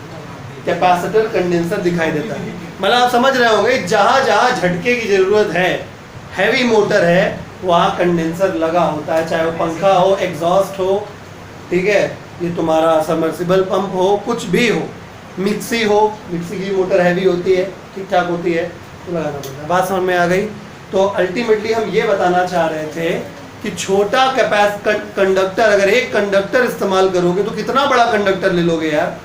कैपेसिटर कंडेंसर दिखाई देता है। मतलब आप समझ रहे होंगे जहाँ जहाँ झटके की ज़रूरत है, हैवी मोटर है, वहाँ कंडेंसर लगा होता है, चाहे वो पंखा हो, एग्जॉस्ट हो, ठीक है, ये तुम्हारा सबमर्सिबल पंप हो, कुछ भी हो, मिक्सी हो, मिक्सी की मोटर हैवी होती है, ठीक ठाक होती है, तो लगाना पड़ता है। बात समझ में आ गई? तो अल्टीमेटली हम ये बताना चाह रहे थे कि छोटा कंडक्टर, अगर एक कंडक्टर इस्तेमाल करोगे तो कितना बड़ा कंडक्टर ले लोगे यार,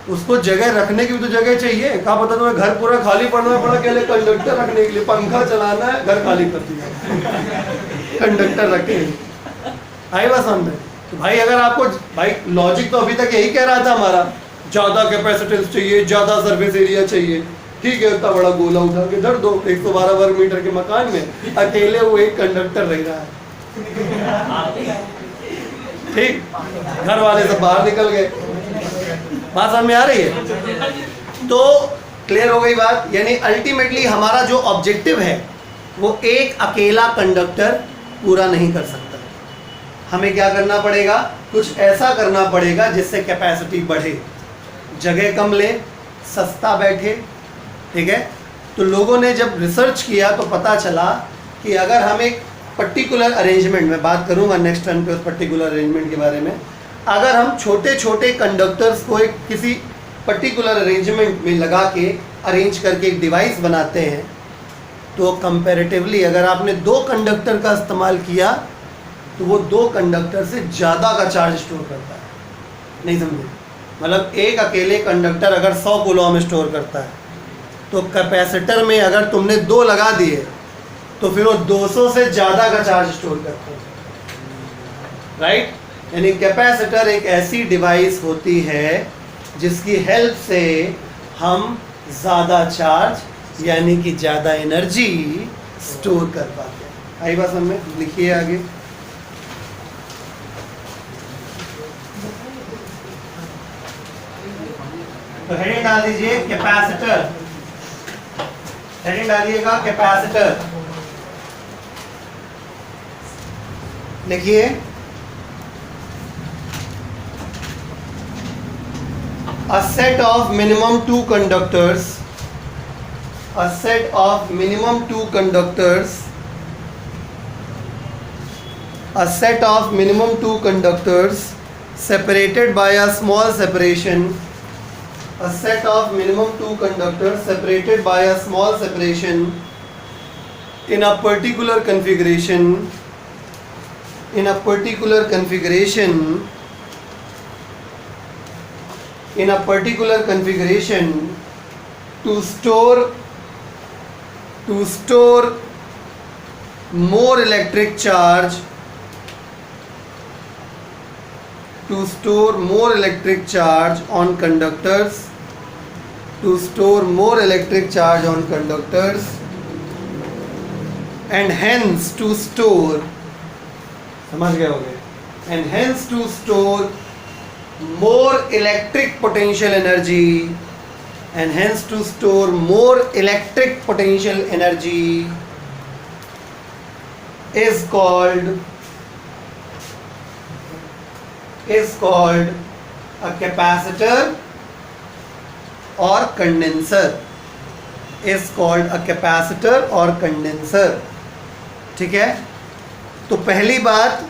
उसको जगह रखने की भी तो जगह चाहिए। क्या पता तुम्हें घर पूरा खाली पड़ना पड़ा के लिए कंडक्टर रखने के लिए, पंखा चलाना है, घर खाली कर दिया कंडक्टर रखे। आई बात समझ में? तो भाई अगर आपको, भाई लॉजिक तो अभी तक यही कह रहा था हमारा, ज़्यादा कैपेसिटेंस चाहिए, ज़्यादा सर्फेस एरिया चाहिए, ठीक है, इतना बड़ा गोला उठा के धर दो 112 वर्ग मीटर के मकान में, अकेले वो एक कंडक्टर रह रहा है, ठीक, घर वाले सब बाहर निकल गए। बात समझ में आ रही है? तो क्लियर हो गई बात। यानी अल्टीमेटली हमारा जो ऑब्जेक्टिव है वो एक अकेला कंडक्टर पूरा नहीं कर सकता, हमें क्या करना पड़ेगा, कुछ ऐसा करना पड़ेगा जिससे कैपेसिटी बढ़े, जगह कम ले, सस्ता बैठे, ठीक है। तो लोगों ने जब रिसर्च किया तो पता चला कि अगर हम एक पर्टिकुलर अरेंजमेंट में, बात करूंगा नेक्स्ट टर्न पे उस पर्टिकुलर अरेंजमेंट के बारे में, अगर हम छोटे छोटे कंडक्टर्स को एक किसी पर्टिकुलर अरेंजमेंट में लगा के अरेंज करके एक डिवाइस बनाते हैं, तो कंपैरेटिवली अगर आपने 2 कंडक्टर का इस्तेमाल किया तो वो 2 कंडक्टर से ज़्यादा का चार्ज स्टोर करता है। नहीं समझे? मतलब एक अकेले कंडक्टर अगर 100 कूलम स्टोर करता है, तो कैपेसिटर में अगर तुमने 2 लगा दिए तो फिर वो 200 से ज़्यादा का चार्ज स्टोर करता है, राइट। यानी कैपेसिटर एक ऐसी डिवाइस होती है जिसकी हेल्प से हम ज़्यादा चार्ज यानी कि ज़्यादा एनर्जी स्टोर कर पाते हैं। आई बात समझ में? लिखिए आगे। तो हेडिंग डाल दीजिए कैपेसिटर, हेडिंग डालिएगा कैपेसिटर, लिखिए a set of minimum 2 conductors, a set of minimum 2 conductors, a set of minimum 2 conductors separated by a small separation, a set of minimum 2 conductors separated by a small separation in a particular configuration, in a particular configuration, in a particular configuration to store more electric charge, to store more electric charge on conductors, to store more electric charge on conductors, and hence to store, समझ गए होंगे, and hence to store more electric potential energy, and hence to store more electric potential energy is called a capacitor or condenser, is called a capacitor or condenser, ठीक है। तो पहली बात,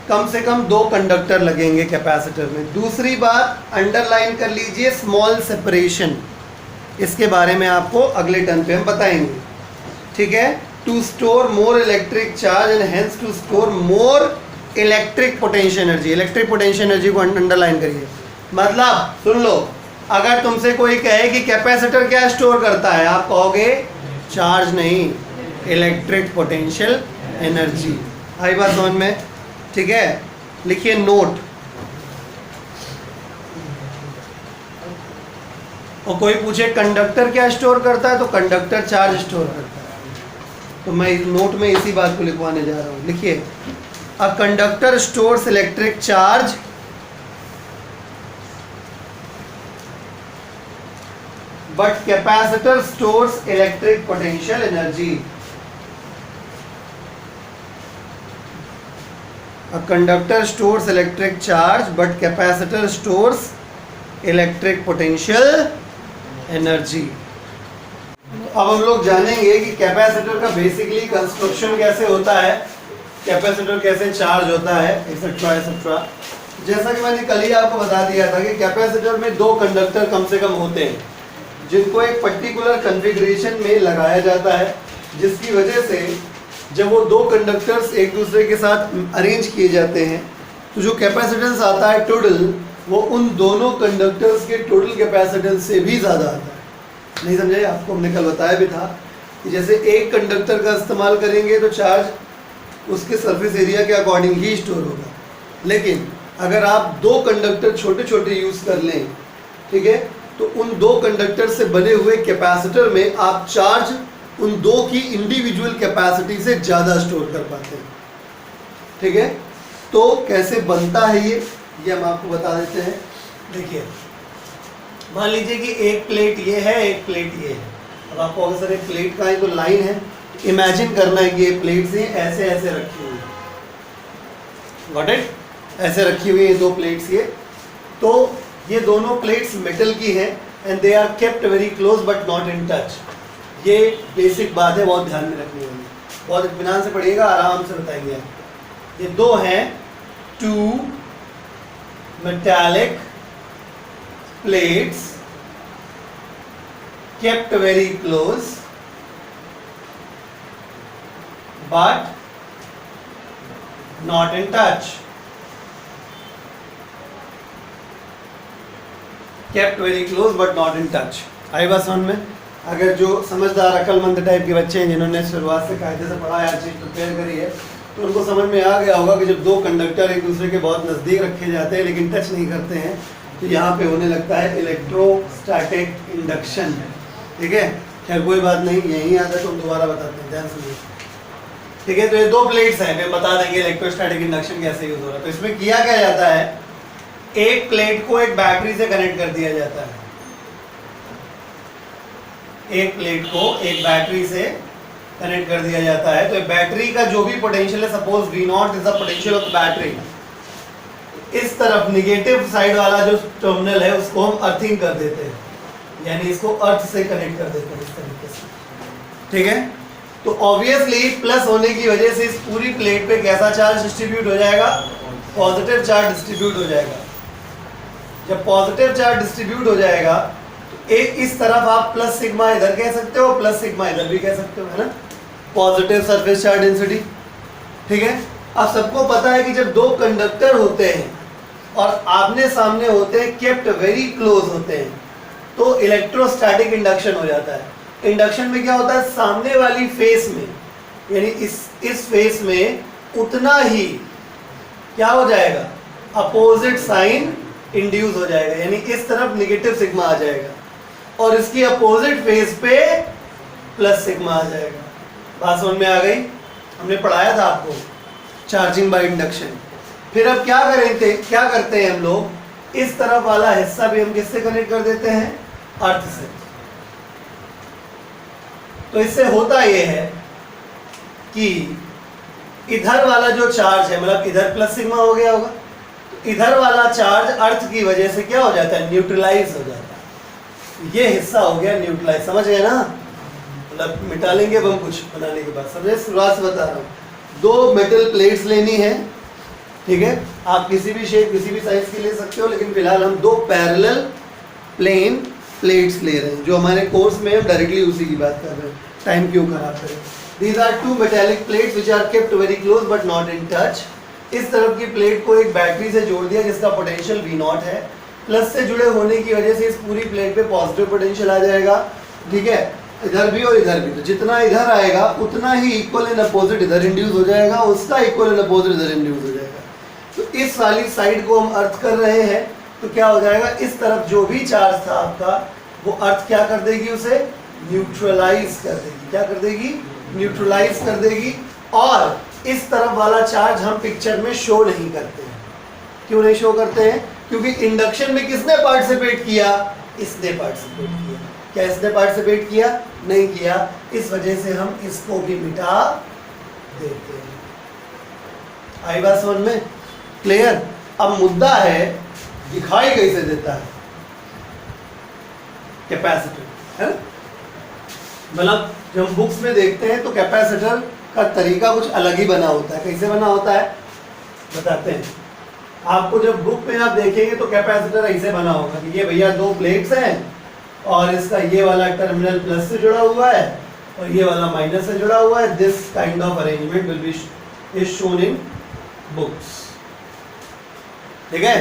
कम से कम 2 conductor लगेंगे कैपेसिटर में। दूसरी बात, अंडरलाइन कर लीजिए स्मॉल सेपरेशन, इसके बारे में आपको अगले टर्न पे हम बताएंगे, ठीक है। To store more electric charge and hence to store more electric potential energy, electric potential energy को अंडरलाइन करिए। मतलब सुन लो, अगर तुमसे कोई कहे कि कैपेसिटर क्या स्टोर करता है, आप कहोगे चार्ज नहीं, इलेक्ट्रिक पोटेंशियल एनर्जी। आई बात समझ में? ठीक है, लिखिए नोट। और कोई पूछे कंडक्टर क्या स्टोर करता है, तो कंडक्टर चार्ज स्टोर करता है। तो मैं नोट में इसी बात को लिखवाने जा रहा हूँ। लिखिए, a conductor stores electric charge but capacitor stores electric potential energy. A conductor stores electric charge but capacitor stores electric potential energy. अब हम लोग जानेंगे कि कैपेसिटर का बेसिकली कंस्ट्रक्शन कैसे होता है, कैपेसिटर कैसे चार्ज होता है, एक्सेट्रा एक्सेट्रा। जैसा कि मैंने कल ही आपको बता दिया था कि कैपेसिटर में दो कंडक्टर कम से कम होते हैं जिनको एक पर्टिकुलर कॉन्फ़िगरेशन में लगाया जाता है, जिसकी वजह से जब वो दो कंडक्टर्स एक दूसरे के साथ अरेंज किए जाते हैं तो जो कैपेसिटेंस आता है टोटल, वो उन दोनों कंडक्टर्स के टोटल कैपेसिटेंस से भी ज़्यादा आता है। नहीं समझे? आपको हमने कल बताया भी था कि जैसे एक कंडक्टर का इस्तेमाल करेंगे तो चार्ज उसके सरफेस एरिया के अकॉर्डिंग ही स्टोर होगा, लेकिन अगर आप दो कंडक्टर छोटे छोटे यूज़ कर लें, ठीक है, तो उन दो कंडक्टर से बने हुए कैपेसिटर में आप चार्ज उन दो की इंडिविजुअल कैपेसिटी से ज़्यादा स्टोर कर पाते हैं। ठीक है, तो कैसे बनता है ये हम आपको बता देते हैं। देखिए, मान लीजिए कि एक प्लेट ये है, एक प्लेट ये है। अब आपको अगर सर एक प्लेट का है तो लाइन है, इमेजिन करना है कि ये प्लेट से ऐसे ऐसे रखी हुई है, गॉट इट? ऐसे रखी हुई है दो प्लेट्स ये। तो ये दोनों प्लेट्स मेटल की हैं and they are kept very close but not in touch. ये बेसिक बात है, बहुत ध्यान में रखनी होगी, बहुत इत्मीनान से पढ़िएगा, आराम से बताएंगे। ये दो हैं two metallic plates kept very close but not in touch. Kept very close but not in touch. आई बात समझ में? अगर जो समझदार अक्लमंद टाइप के बच्चे हैं जिन्होंने शुरुआत से कायदे से पढ़ा है, हर चीज़ प्रिपेयर करी है, तो उनको समझ में आ गया होगा कि जब दो कंडक्टर एक दूसरे के बहुत नज़दीक रखे जाते हैं लेकिन टच नहीं करते हैं तो यहाँ पे होने लगता है इलेक्ट्रोस्टैटिक इंडक्शन। ठीक है, खैर कोई बात नहीं, यही आता है तो हम दोबारा बताते हैं, ध्यान सुनिए। ठीक है, तो ये दो प्लेट्स हैं, मैं बता देंगे इलेक्ट्रोस्टैटिक इंडक्शन कैसे यूज हो रहा है। तो इसमें किया क्या जाता है, एक प्लेट को एक बैटरी से कनेक्ट कर दिया जाता है, एक प्लेट को एक बैटरी से कनेक्ट कर दिया जाता है। तो बैटरी का जो भी पोटेंशियल है, suppose V0 is the potential of the battery, इस तरफ निगेटिव साइड वाला जो टर्मिनल है उसको हम अर्थिंग कर देते हैं, यानी इसको अर्थ से कनेक्ट कर देते हैं इस तरीके से। ठीक है, तो ऑब्वियसली प्लस होने की वजह से इस पूरी प्लेट पे कैसा चार्ज डिस्ट्रीब्यूट हो जाएगा, पॉजिटिव चार्ज डिस्ट्रीब्यूट हो जाएगा। जब पॉजिटिव चार्ज डिस्ट्रीब्यूट हो जाएगा तो एक इस तरफ आप प्लस सिग्मा इधर कह सकते हो, प्लस सिग्मा इधर भी कह सकते हो, है ना, पॉजिटिव सरफेस चार्ज डेंसिटी। ठीक है, अब सबको पता है कि जब दो कंडक्टर होते हैं और आमने सामने होते हैं, केप्ट वेरी क्लोज होते हैं, तो इलेक्ट्रोस्टैटिक इंडक्शन हो जाता है। इंडक्शन में क्या होता है, सामने वाली फेस में, यानी इस फेस में उतना ही क्या हो जाएगा, अपोजिट साइन इंड्यूस हो जाएगा, यानी इस तरफ नेगेटिव सिग्मा आ जाएगा और इसकी अपोजिट फेस पे प्लस सिग्मा आ जाएगा। बात समझ में आ गई? हमने पढ़ाया था आपको चार्जिंग बाय इंडक्शन। फिर अब क्या करते हैं हम लोग, इस तरफ वाला हिस्सा भी हम किससे कनेक्ट कर देते हैं, अर्थ से। तो इससे होता यह है कि इधर वाला जो चार्ज है, मतलब इधर प्लस सिग्मा हो गया होगा, तो इधर वाला चार्ज अर्थ की वजह से क्या हो जाता है, न्यूट्रलाइज हो जाता है। ये हिस्सा हो गया न्यूट्रलाइज, समझ गए ना, मतलब मिटा लेंगे अब हम कुछ बनाने के बाद। समझे, शुरुआत से बता रहा हूँ। दो मेटल प्लेट्स लेनी है, ठीक है, आप किसी भी शेप किसी भी साइज की ले सकते हो, लेकिन फिलहाल हम दो पैरेलल प्लेन प्लेट्स ले रहे हैं, जो हमारे कोर्स में हम डायरेक्टली उसी की बात कर रहे हैं, टाइम क्यों खराब करें। These are two metallic plates which are kept very close but not in touch. इस तरफ की प्लेट को एक बैटरी से जोड़ दिया जिसका पोटेंशियल V0 है, प्लस से जुड़े होने की वजह से इस पूरी प्लेट पे पॉजिटिव पोटेंशियल आ जाएगा। ठीक है, इधर भी और इधर भी, तो जितना इधर आएगा उतना ही इक्वल एंड अपोजिट इधर इंड्यूस हो जाएगा, उसका इक्वल एंड अपोजिट इधर इंड्यूस हो जाएगा। तो इस वाली साइड को हम अर्थ कर रहे हैं, तो क्या हो जाएगा, इस तरफ जो भी चार्ज था आपका वो अर्थ क्या कर देगी, उसे न्यूट्रलाइज कर देगी। क्या कर देगी, न्यूट्रलाइज कर देगी। और इस तरफ वाला चार्ज हम पिक्चर में शो नहीं करते हैं। क्यों नहीं शो करते हैं, क्योंकि इंडक्शन में किसने पार्टिसिपेट किया, इसने पार्टिसिपेट किया। क्या इसने पार्टिसिपेट किया? नहीं किया। इस वजह से हम इसको भी मिटा देते हैं। आई बात समझ में? क्लियर? अब मुद्दा है दिखाई कैसे देता है कैपेसिटर, है ना? मतलब जब हम बुक्स में देखते हैं तो कैपेसिटर का तरीका कुछ अलग ही बना होता है। कैसे बना होता है बताते हैं आपको। जब बुक में आप देखेंगे तो कैपेसिटर ऐसे बना होगा कि ये भैया दो प्लेट्स हैं और इसका ये वाला टर्मिनल प्लस से जुड़ा हुआ है और ये वाला माइनस से जुड़ा हुआ है। This kind of arrangement will be is shown in books, ठीक है?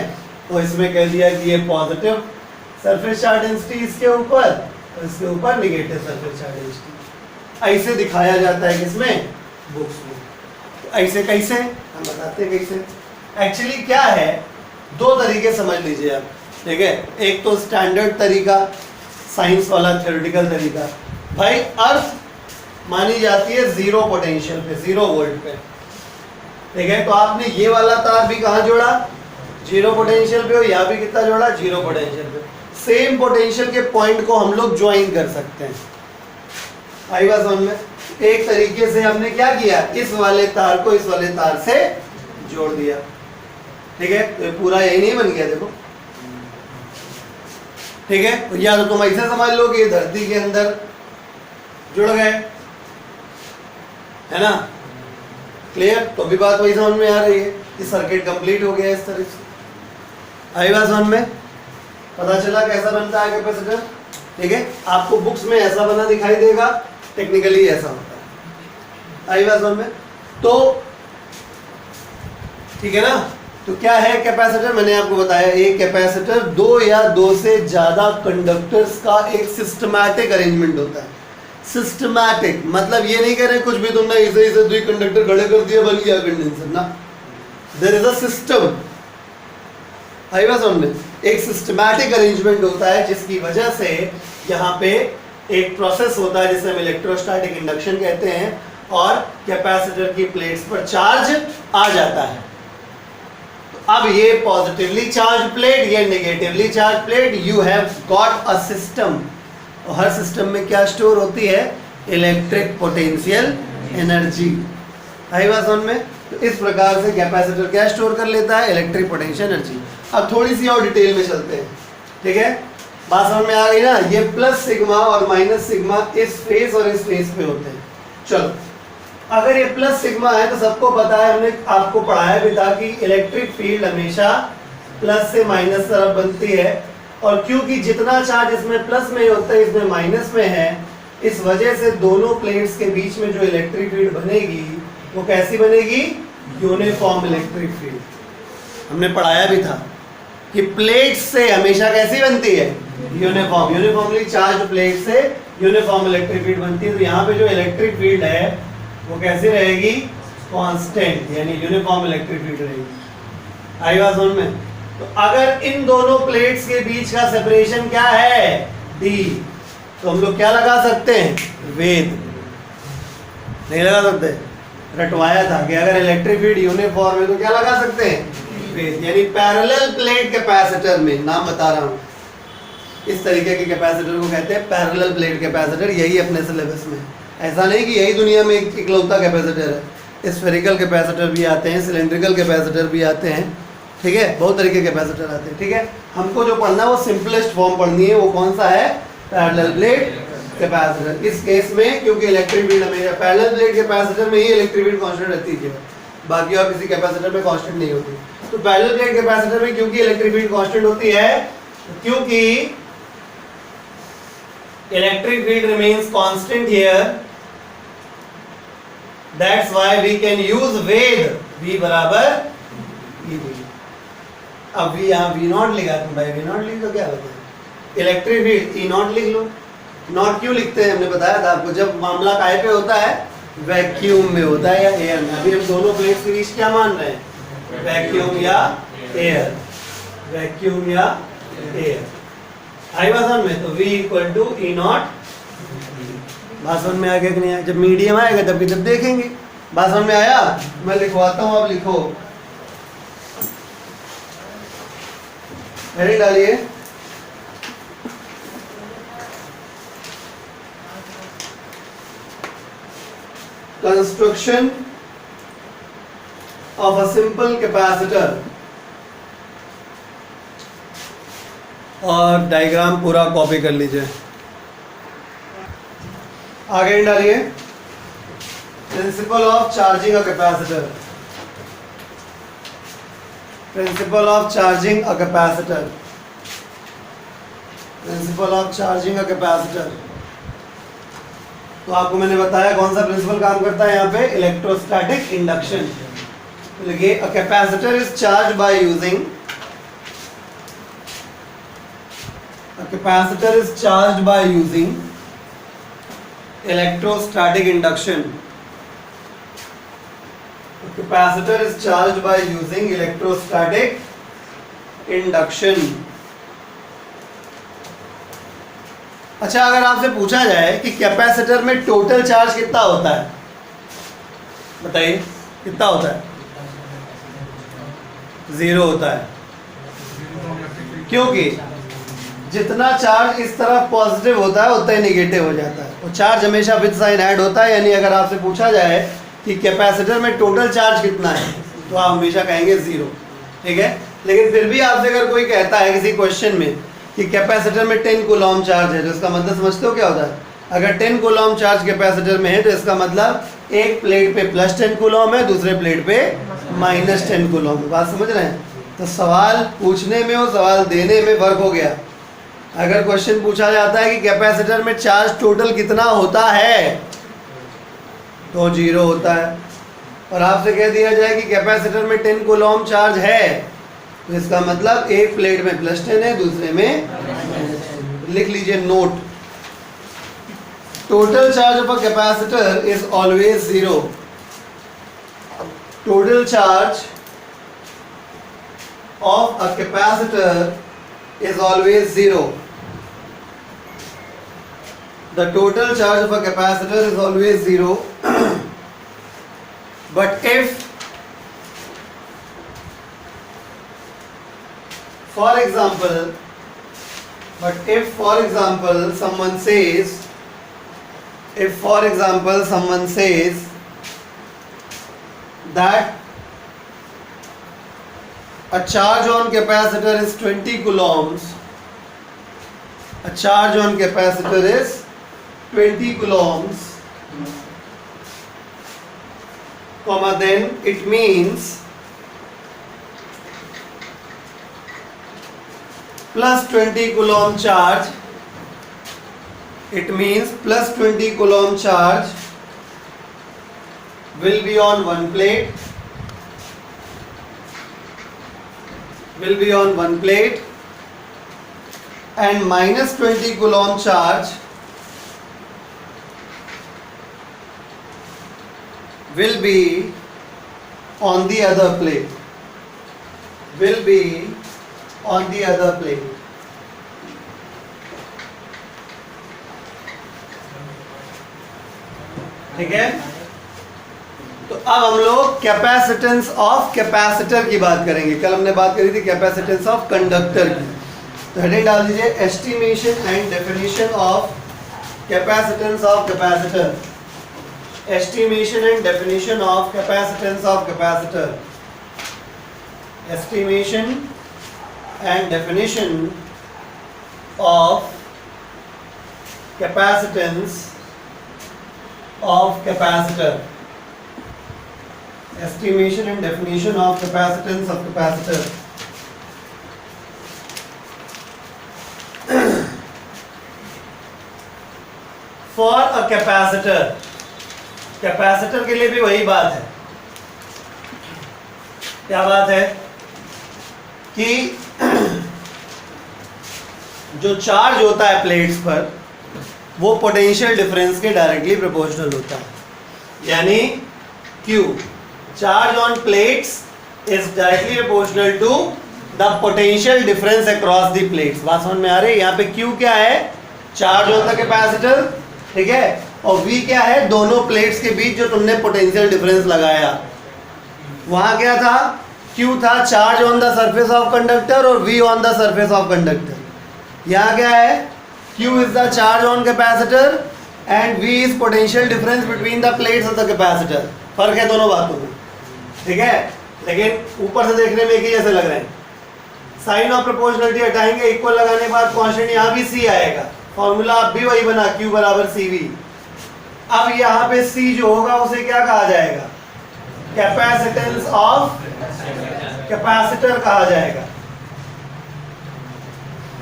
तो इसमें कह दिया कि ये पॉजिटिव सरफेस चार्ज डेंसिटी इसके ऊपर और इसके ऊपर नेगेटिव सरफेस चार्ज डेंसिटी। ऐसे दिखाया जाता है किसमें? बुक्स में। तो ऐसे कैसे हम बताते हैं कैसे। एक्चुअली क्या है, दो तरीके समझ लीजिए आप, ठीक है? एक तो स्टैंडर्ड तरीका, साइंस वाला थ्योरेटिकल तरीका। भाई अर्थ मानी जाती है जीरो पोटेंशियल पे, 0 वोल्ट पे, ठीक है? तो आपने ये वाला तार भी कहाँ जोड़ा? जीरो पोटेंशियल पे। और यहाँ भी कितना जोड़ा? जीरो पोटेंशियल पे। सेम पोटेंशियल के पॉइंट को हम लोग ज्वाइन कर सकते हैं। आई बात समझ में? एक तरीके से हमने क्या किया, इस वाले तार को इस वाले तार से जोड़ दिया, ठीक है? तो पूरा यही नहीं बन गया, देखो, ठीक है? या तो तुम ऐसे समझ लो कि धरती के अंदर जुड़ गए, है ना? क्लियर? तो भी बात वही समझ में आ रही है कि सर्किट कंप्लीट हो गया इस तरह से। आई बात समझ में? पता चला कैसा बनता है कैपेसिटर, ठीक है? आपको बुक्स में ऐसा बना दिखाई देगा, टेक्निकली ऐसा होता है। आई बात समझ में? तो ठीक है ना? तो क्या है कैपेसिटर? मैंने आपको बताया एक कैपेसिटर दो या दो से ज्यादा कंडक्टर्स का एक सिस्टमैटिक अरेंजमेंट होता है। सिस्टमैटिक मतलब ये नहीं कह रहे कुछ भी तुमने इसे इसे दो कंडक्टर खड़े कर दिया बन गया कंडेंसर ना। There is a system. आई बात समझ में? एक सिस्टमैटिक अरेंजमेंट होता है जिसकी वजह से यहाँ पे एक प्रोसेस होता है जिसे हम इलेक्ट्रोस्टैटिक इंडक्शन कहते हैं और कैपेसिटर की प्लेट्स पर चार्ज आ जाता है। तो अब ये पॉजिटिवली चार्ज प्लेट, ये negatively charge plate, you have got a system. और हर सिस्टम में क्या स्टोर होती है? Electric potential energy. आई बात समझ में? तो इस प्रकार से कैपेसिटर क्या स्टोर कर लेता है? Electric potential energy. अब थोड़ी सी और डिटेल में चलते हैं, ठीक है? बात समझ में आ गई ना? ये प्लस सिग्मा और माइनस सिग्मा इस फेस और इस फेस पे होते हैं। चलो, अगर ये प्लस सिग्मा है तो सबको पता है, हमने आपको पढ़ाया भी था कि इलेक्ट्रिक फील्ड हमेशा प्लस से माइनस तरफ बनती है। और क्योंकि जितना चार्ज इसमें प्लस में होता है इसमें माइनस में है, इस वजह से दोनों प्लेट्स के बीच में जो इलेक्ट्रिक फील्ड बनेगी वो कैसी बनेगी? Uniform electric field. हमने पढ़ाया भी था कि प्लेट से हमेशा कैसी बनती है? यूनिफॉर्म। यूनिफॉर्मली चार्ज प्लेट से यूनिफॉर्म इलेक्ट्रिक फील्ड बनती है। तो यहाँ पे जो इलेक्ट्रिक फील्ड है वो कैसी रहेगी? कांस्टेंट, यानी यूनिफॉर्म इलेक्ट्रिक फील्ड रहेगी। आई बात समझ में? तो अगर इन दोनों प्लेट्स के बीच का सेपरेशन क्या है? D, तो हम लोग क्या लगा सकते हैं? वेद। नहीं लगा सकते? रटवाया था कि अगर इलेक्ट्रिक फील्ड यूनिफॉर्म है तो क्या लगा सकते हैं? वेद। यानी पैरेलल प्लेट कैपेसिटर में, नाम बता रहा हूं, इस तरीके के कैपेसिटर को कहते हैं पैरेलल प्लेट कैपेसिटर। यही अपने सिलेबस में। ऐसा नहीं कि यही दुनिया में एक इकलौता कैपेसिटर है। स्फेरिकल कैपेसिटर भी आते हैं, सिलेंड्रिकल कैपेसिटर भी आते हैं, ठीक है? बहुत तरीके के कैपेसिटर आते हैं, ठीक है? हमको जो पढ़ना है वो सिंपलेस्ट फॉर्म पढ़नी है। वो कौन सा है? Parallel plate capacitor. इस केस में क्योंकि इलेक्ट्रिक फील्ड हमेशा पैरेलल प्लेट कैपेसिटर में ही इलेक्ट्रिक फील्ड कांस्टेंट रहती है, बाकी और किसी कैपेसिटर में कांस्टेंट नहीं होती। तो पैरेलल प्लेट कैपेसिटर में क्योंकि इलेक्ट्रिक फील्ड कांस्टेंट होती है, क्योंकि electric field remains constant here, that's why we can use वेद V बराबर EV। अब V यहाँ V0 लिखा तुम भाई, V0 लिख दो, क्या होता है? इलेक्ट्रिक फील्ड E0 लिख लो। नॉट क्यों लिखते हैं? हमने बताया था आपको, जब मामला काय पे होता है? वैक्यूम में होता है या एयर में। अभी हम दोनों प्लेट्स के बीच क्या मान रहे हैं? वैक्यूम या एयर, वैक्यूम या एयर। आई बात समझ में? तो V इक्वल टू E0। बात समझ में आ गया कि नहीं आया? जब मीडियम आएगा तब की तब देखेंगे। बात समझ में आया? मैं लिखवाता हूँ, आप लिखो, हेडिंग डालिए construction of a simple capacitor, और डायग्राम पूरा कॉपी कर लीजिए। आगे डालिए, principle of charging a capacitor, principle of charging a capacitor, principle of charging a capacitor. तो आपको मैंने बताया कौन सा प्रिंसिपल काम करता है यहाँ पे, इलेक्ट्रोस्टैटिक इंडक्शन। लिखिए, अ capacitor is charge by using, a capacitor is charged by using electrostatic induction. A capacitor is charged by using electrostatic induction. अच्छा, अगर आपसे पूछा जाए कि कैपेसिटर में टोटल चार्ज कितना होता है, बताइए कितना होता है? 0 होता है, क्योंकि जितना चार्ज इस तरफ पॉजिटिव होता है उतना ही नेगेटिव हो जाता है, और चार्ज हमेशा विद साइन ऐड होता है। यानी अगर आपसे पूछा जाए कि कैपेसिटर में टोटल चार्ज कितना है, तो आप हमेशा कहेंगे 0, ठीक है। लेकिन फिर भी आपसे अगर कोई कहता है किसी क्वेश्चन में कि कैपेसिटर में 10 कूलॉम चार्ज है, तो इसका मतलब समझते हो क्या होता है? अगर 10 कूलॉम चार्ज कैपेसिटर में है, तो इसका मतलब एक प्लेट पे प्लस 10 कूलॉम है, दूसरे प्लेट पे माइनस 10 कूलॉम है। बात समझ रहे हैं? तो सवाल पूछने में और सवाल देने में फर्क हो गया। अगर क्वेश्चन पूछा जाता है कि कैपेसिटर में चार्ज टोटल कितना होता है, तो 0 होता है, और आपसे कह दिया जाए कि कैपेसिटर में 10 कूलॉम चार्ज है, तो इसका मतलब एक प्लेट में प्लस 10 है, दूसरे में लिख लीजिए note, total charge of a capacitor is always 0। Total charge of a capacitor is always 0. The total charge of a capacitor is always 0. But if, for example, someone says, that a charge on capacitor is 20 coulombs. A charge on capacitor is 20 coulombs, comma, then it means plus 20 coulomb charge. It means plus 20 coulomb charge will be on one plate. And minus 20 coulomb charge will be on the other plate. ठीक है। तो अब हम लोग capacitance of capacitor की बात करेंगे। कल हमने बात करी थी कैपेसिटेंस ऑफ कंडक्टर की। तो हेडिंग डाल दीजिए, estimation and definition of capacitance of capacitor. Estimation and definition of capacitance of capacitor. Estimation and definition of capacitance of capacitor. Estimation and definition of capacitance of capacitor. For a capacitor, capacitor के लिए भी वही बात है। क्या बात है कि जो चार्ज होता है प्लेट्स पर, वो पोटेंशियल डिफरेंस के डायरेक्टली प्रोपोर्शनल होता है। यानी Q, charge on plates is directly proportional to the potential difference across the plates। बात समझ में आ रही है? यहाँ पे Q क्या है? चार्ज ऑन द कैपेसिटर, ठीक है, और V क्या है? दोनों प्लेट्स के बीच जो तुमने पोटेंशियल डिफरेंस लगाया। वहां क्या था? Q था charge on the surface of conductor और V on the surface of conductor. यहाँ क्या है? Q is the charge on capacitor and V is potential difference between the plates of the capacitor. फर्क है दोनों बातों में, ठीक है, लेकिन ऊपर से देखने में एक ही जैसे लग रहे हैं। साइन ऑफ प्रोपोर्शनलिटी हटाएंगे, इक्वल लगाने के बाद कांस्टेंट यहाँ भी C आएगा, फॉर्मूला अब भी वही बना, Q बराबर CV। अब यहाँ पे C जो होगा उसे क्या कहा जाएगा, कैपेसिटेंस ऑफ कैपेसिटर कहा जाएगा।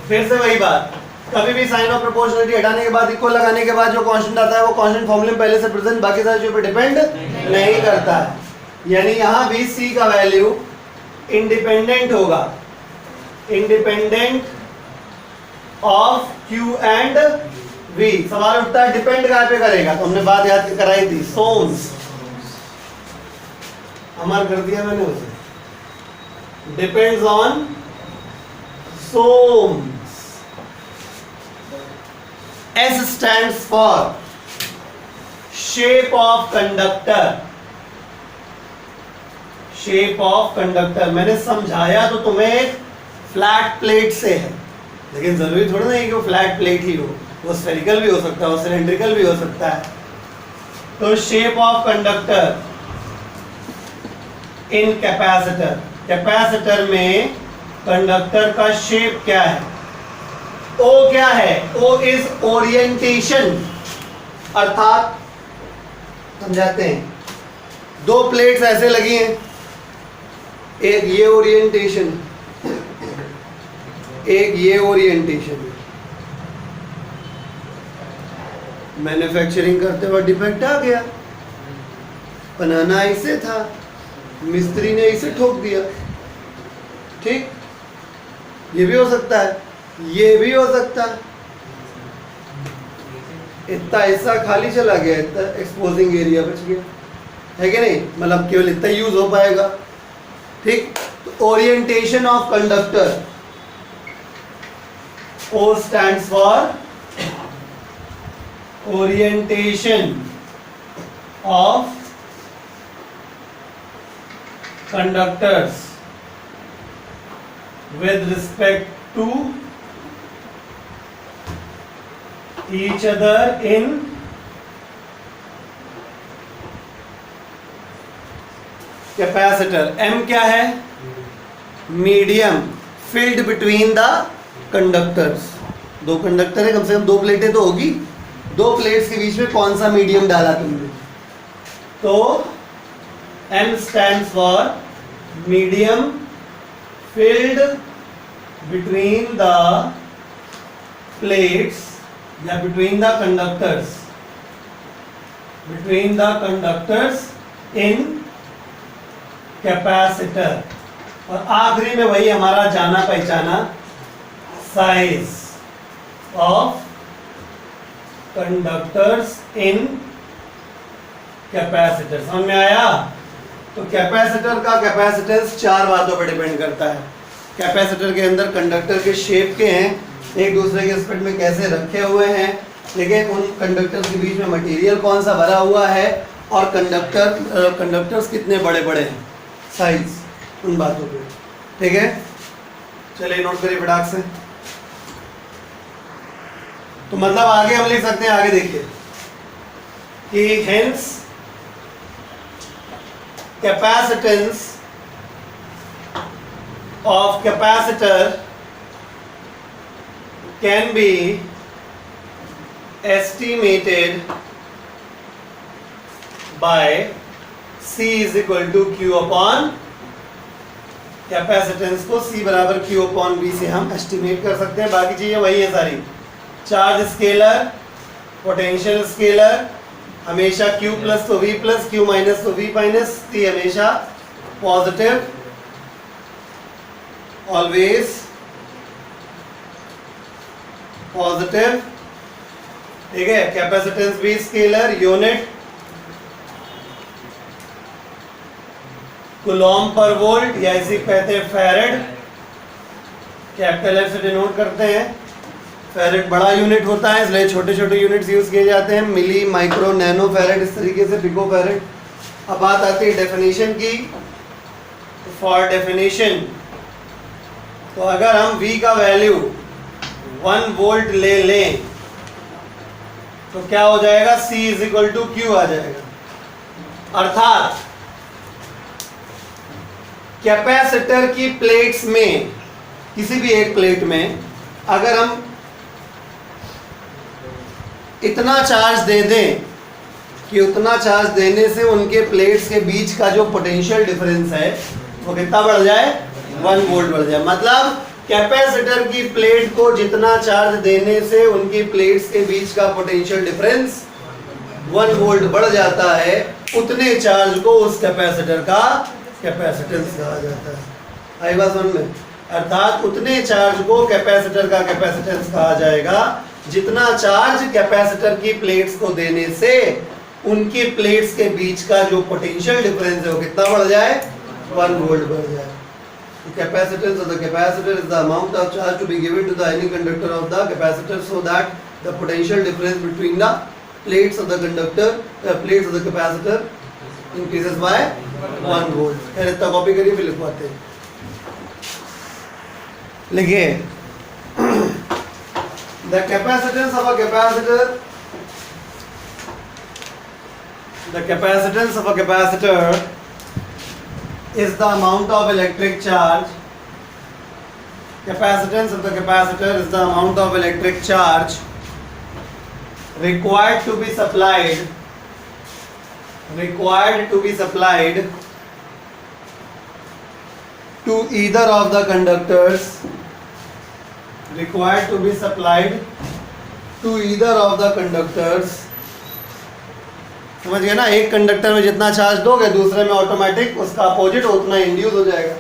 फिर से वही बात, कभी भी साइन ऑफ प्रोपोर्शनलिटी हटाने के बाद इक्वल लगाने के बाद जो कांस्टेंट आता है वो कांस्टेंट फॉर्मूले में पहले से प्रेजेंट, बाकी सारे चीजों पे डिपेंड नहीं करता है। यानी यहाँ भी C का वैल्यू इंडिपेंडेंट होगा, independent of Q and V। सवाल उठता है डिपेंड कहाँ पे करेगा, तो हमने बात याद कराई थी, सोम्स अमर कर दिया मैंने उसे, डिपेंड्स ऑन सोम्स। S stands for shape of conductor, shape of conductor। मैंने समझाया तो तुम्हें फ्लैट प्लेट से है, लेकिन जरूरी थोड़ा नहीं कि वो फ्लैट प्लेट ही हो, वो स्फेरिकल भी हो सकता है, वो सिलेंड्रिकल भी हो सकता है। तो shape of conductor in capacitor, capacitor में कंडक्टर का शेप क्या है, O क्या है, O इज ओरिएंटेशन, अर्थात समझाते हैं, दो प्लेट्स ऐसे लगी हैं, एक ये ओरिएंटेशन, एक ये ओरिएंटेशन। मैन्युफैक्चरिंग करते वक्त डिफेक्ट आ गया, बनाना ऐसे था, मिस्त्री ने इसे ठोक दिया, ठीक, ये भी हो सकता है, ये भी हो सकता है। इतना हिस्सा खाली चला गया, इतना एक्सपोजिंग एरिया बच गया, है कि नहीं, मतलब केवल इतना यूज हो पाएगा, ठीक। तो orientation of conductor, O stands for orientation of conductors with respect to each other in capacitor। M क्या है, medium filled between the conductors. दो कंडक्टर है, कम से कम दो प्लेटें तो होगी, दो प्लेट्स के बीच में कौन सा मीडियम डाला तुमने, तो M stands for medium filled between the plates या between the conductors, between the conductors in capacitor। और आखिरी में वही हमारा जाना पहचाना size of conductors in capacitor. समझ में आया? तो कैपेसिटर का कैपेसिटेंस चार बातों पर डिपेंड करता है। कैपेसिटर के अंदर कंडक्टर के शेप के हैं, एक दूसरे के स्पेक्ट में कैसे रखे हुए हैं, ठीक है, उन कंडक्टर्स के बीच में मटेरियल कौन सा भरा हुआ है, और कंडक्टर्स कितने बड़े बड़े हैं, साइज, उन बातों पे, ठीक है। चलिए नोट करिए फटाक से। तो मतलब आगे हम लिख सकते हैं, आगे देखिए कि hence capacitance of capacitor can be estimated by C is equal to Q upon, capacitance को C बराबर Q अपॉन V से हम एस्टिमेट कर सकते हैं। बाकी चीजें वही है सारी, चार्ज स्केलर, पोटेंशियल स्केलर, हमेशा Q प्लस तो V प्लस, Q माइनस तो V माइनस, T हमेशा पॉजिटिव, ऑलवेज पॉजिटिव, ठीक है। कैपेसिटेंस भी स्केलर, यूनिट कूलॉम पर वोल्ट, या इसी कहते हैं फैरेड, कैपिटल F से डिनोट करते हैं। फैरेड बड़ा यूनिट होता है, इसलिए छोटे छोटे यूनिट्स यूज किए जाते हैं, मिली, माइक्रो, नैनो फैरेड, इस तरीके से पिको फैरेड। अब बात आती है डेफिनेशन की। फॉर डेफिनेशन, तो अगर हम V का वैल्यू 1 वोल्ट ले लें तो क्या हो जाएगा, C is equal to Q आ जाएगा। अर्थात कैपेसिटर की प्लेट्स में, किसी भी एक प्लेट में अगर हम इतना चार्ज दे दें कि उतना चार्ज देने से उनके प्लेट्स के बीच का जो पोटेंशियल डिफरेंस है वो कितना बढ़ जाए, 1 वोल्ट बढ़ जाए। मतलब कैपेसिटर की प्लेट को जितना चार्ज देने से उनकी प्लेट्स के बीच का पोटेंशियल डिफरेंस 1 वोल्ट बढ़ जाता है, उतने चार्ज को उस कैपेसिटर का कैपेसिटेंस कहा जाता है। आई बात समझ में? अर्थात उतने चार्ज को कैपेसिटर का कैपेसिटेंस कहा जाएगा जितना चार्ज कैपेसिटर की प्लेट्स को देने से उनकी प्लेट्स के बीच का जो पोटेंशियल डिफरेंस है वो कितना बढ़ जाए, 1 वोल्ट बढ़ जाए। The capacitance of the capacitor is the amount of charge to be given to the any conductor of the capacitor so that the potential difference between the plates of the conductor, plates of the capacitor increases by 1 volt। खैर इतना copy करिए फिर लिखवाते हैं। लिखिए the capacitance of a capacitor, the capacitance of a capacitor is the amount of electric charge. Capacitance of the capacitor is the amount of electric charge required to be supplied to either of the conductors, required to be supplied to either of the conductors। समझ गए ना, एक conductor में जितना charge दोगे दूसरे में automatic उसका अपोजिट उतना इंड्यूस हो जाएगा,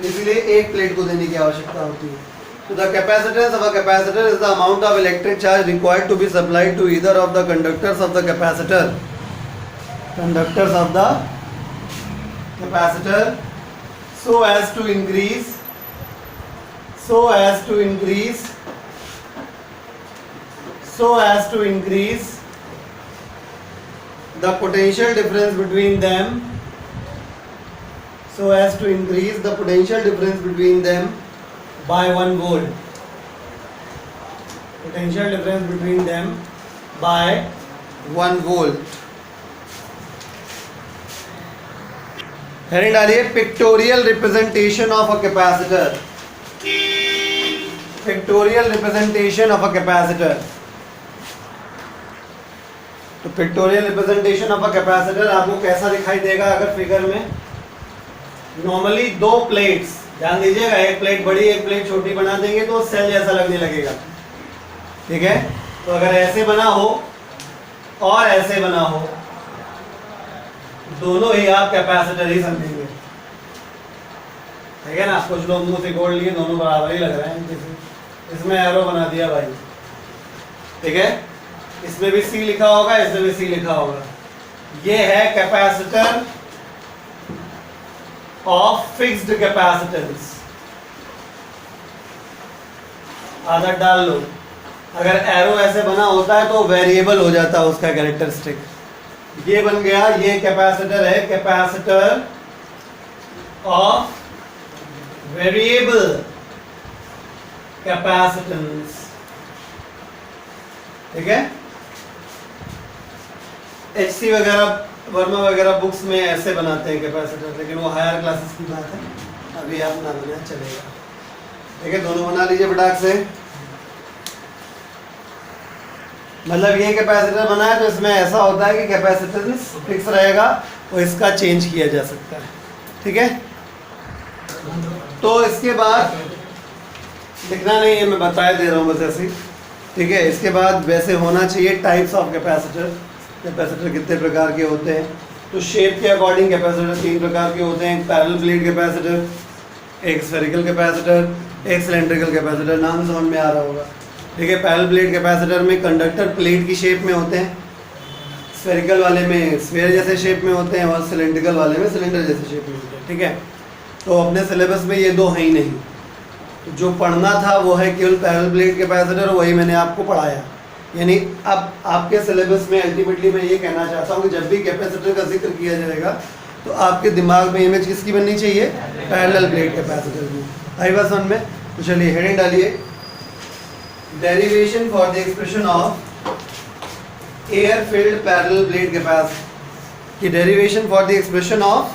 इसलिए एक प्लेट को देने की आवश्यकता होती है। तो the capacitance of a capacitor is the amount of electric charge required to be supplied to either of the conductors of the capacitor, conductors of the capacitor so as to increase the potential difference between them, so as to increase the potential difference between them by 1 volt, potential difference between them by 1 volt। Heading डालिए pictorial representation of a capacitor, pictorial representation of a capacitor. तो pictorial representation of a capacitor आपको कैसा दिखाई देगा अगर figure में, normally 2 plates, ध्यान दीजिएगा, एक प्लेट बड़ी एक प्लेट छोटी बना देंगे तो सेल जैसा लगने लगेगा, ठीक है। तो अगर ऐसे बना हो और ऐसे बना हो, दोनों ही आप कैपेसिटर ही समझेंगे, ठीक है ना। कुछ लोग मुंह से गोल लिए, दोनों बराबर ही लग रहे हैं, इसमें एरो बना दिया भाई, ठीक है। इसमें भी सी लिखा होगा, इसमें भी सी लिखा होगा। ये है कैपेसिटर ऑफ फिक्स्ड कैपेसिटेंस। आदत डाल लो, अगर एरो ऐसे बना होता है तो वेरिएबल हो जाता है उसका कैरेक्टरिस्टिक। ये बन गया, ये कैपेसिटर है, कैपेसिटर ऑफ वेरिएबल कैपेसिटेंस, ठीक है। एचसी वगैरह, वर्मा वगैरह बुक्स में ऐसे बनाते हैं कैपेसिटर, लेकिन वो हायर क्लासेस की बात है, अभी आप ना बनाए चलेगा, ठीक है। दोनों बना लीजिए फटाक से। मतलब ये कैपेसिटर बना है तो इसमें ऐसा होता है कि कैपेसिटेंस फिक्स रहेगा और इसका चेंज किया जा सकता है, ठीक है। तो इसके बाद लिखना नहीं है, मैं बताए दे रहा हूँ बस ऐसे ही, ठीक है। इसके बाद वैसे होना चाहिए टाइप्स ऑफ कैपेसिटर, कैपेसिटर कितने प्रकार के होते हैं। तो शेप के अकॉर्डिंग कैपेसिटर 3 प्रकार के होते हैं, एक पैरेलल प्लेट कैपेसिटर, एक स्फेरिकल कैपेसिटर, एक सिलेंड्रिकल कैपेसिटर। नाम समझ में आ रहा होगा, ठीक है। पैरेलल प्लेट कैपेसिटर में कंडक्टर प्लेट की शेप में होते हैं, स्फेरिकल वाले में स्फेयर जैसे शेप में होते हैं और सिलेंड्रिकल वाले में सिलेंडर जैसे शेप में होते हैं, ठीक है। तो अपने सिलेबस में ये 2 हैं ही नहीं, तो जो पढ़ना था वो है केवल पैरेलल प्लेट कैपेसिटर, वही मैंने आपको पढ़ाया। यानी अब आपके सिलेबस में अल्टीमेटली मैं ये कहना चाहता हूँ कि जब भी कैपेसिटर का जिक्र किया जाएगा तो आपके दिमाग में इमेज किसकी बननी चाहिए, पैरेलल प्लेट कैपेसिटर की। आई बात समझ में? तो चलिए हेडिंग डालिए, derivation for the expression of air field parallel plate capacitor की derivation for the expression of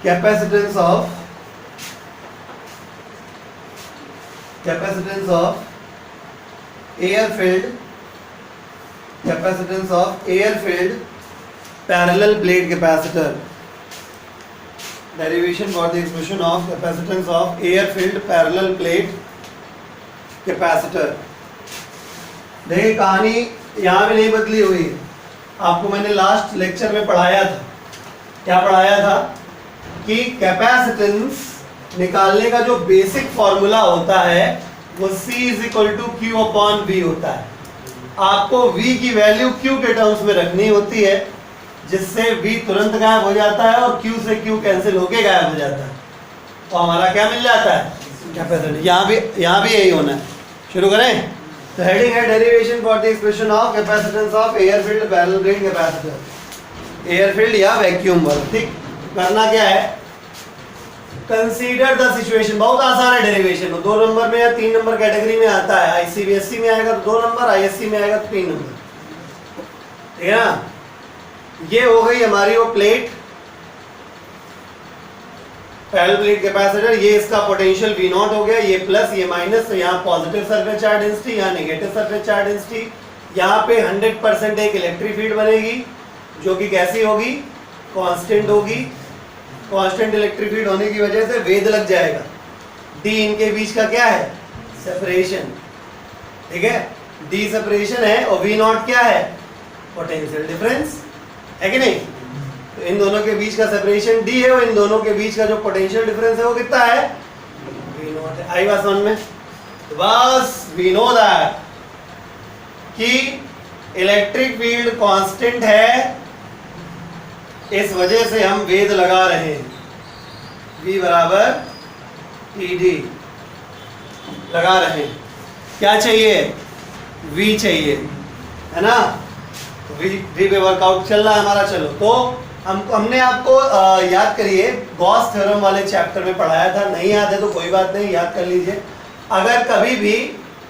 capacitance of air field parallel plate capacitor, derivation for the expression of capacitance of air filled parallel plate capacitor। देखिए कहानी यहाँ भी नहीं बदली हुई है, आपको मैंने लास्ट लेक्चर में पढ़ाया था। क्या पढ़ाया था कि कैपेसिटेंस निकालने का जो बेसिक फॉर्मूला होता है वो C is equal to Q upon V होता है। आपको V की वैल्यू Q के टर्म्स में रखनी होती है, जिससे V तुरंत गायब हो जाता है और Q से Q कैंसिल होके गायब हो जाता है, तो हमारा क्या मिल जाता है, कैपेसिटेंस। यहाँ भी यही होना है। शुरू करें। तो हेडिंग है derivation for the expression of capacitance of air field parallel plate capacitor, air field या वैक्यूम वर्क। ठीक, करना क्या है, कंसीडर द सिचुएशन। बहुत आसान है डेरिवेशन, 2 नंबर में या 3 नंबर कैटेगरी में आता है। ICBSE में आएगा तो 2 नंबर, ISC में आएगा तो 3 नंबर, ठीक है ना। ये हो गई हमारी वो प्लेट, पैरेलल प्लेट कैपेसिटर। ये इसका पोटेंशियल V0 हो गया, ये प्लस ये माइनस। तो यहाँ पॉजिटिव सरफेस चार्ज डेंसिटी, यहाँ नेगेटिव सरफेस चार्ज डेंसिटी। यहाँ पे 100% एक इलेक्ट्रिक फील्ड बनेगी, जो कि कैसी होगी, कांस्टेंट होगी। कांस्टेंट इलेक्ट्रिक फील्ड होने की वजह से वेध लग जाएगा। D इनके बीच का क्या है, सेपरेशन, ठीक है। D सेपरेशन है और V0 क्या है, पोटेंशियल डिफरेंस है कि नहीं। तो इन दोनों के बीच का सेपरेशन D है और इन दोनों के बीच का जो पोटेंशियल डिफरेंस है वो कितना है, V0 है। आई बात समझ में। तो बस वी नो दैट कि इलेक्ट्रिक फील्ड कांस्टेंट है, इस वजह से हम वेध लगा रहे हैं। V बराबर ED लगा रहे हैं। क्या चाहिए, V चाहिए, है ना। V पे वर्कआउट चल रहा है हमारा। चलो, तो हमने आपको याद करिए, गॉस थ्योरम वाले चैप्टर में पढ़ाया था। नहीं याद है तो कोई बात नहीं, याद कर लीजिए। अगर कभी भी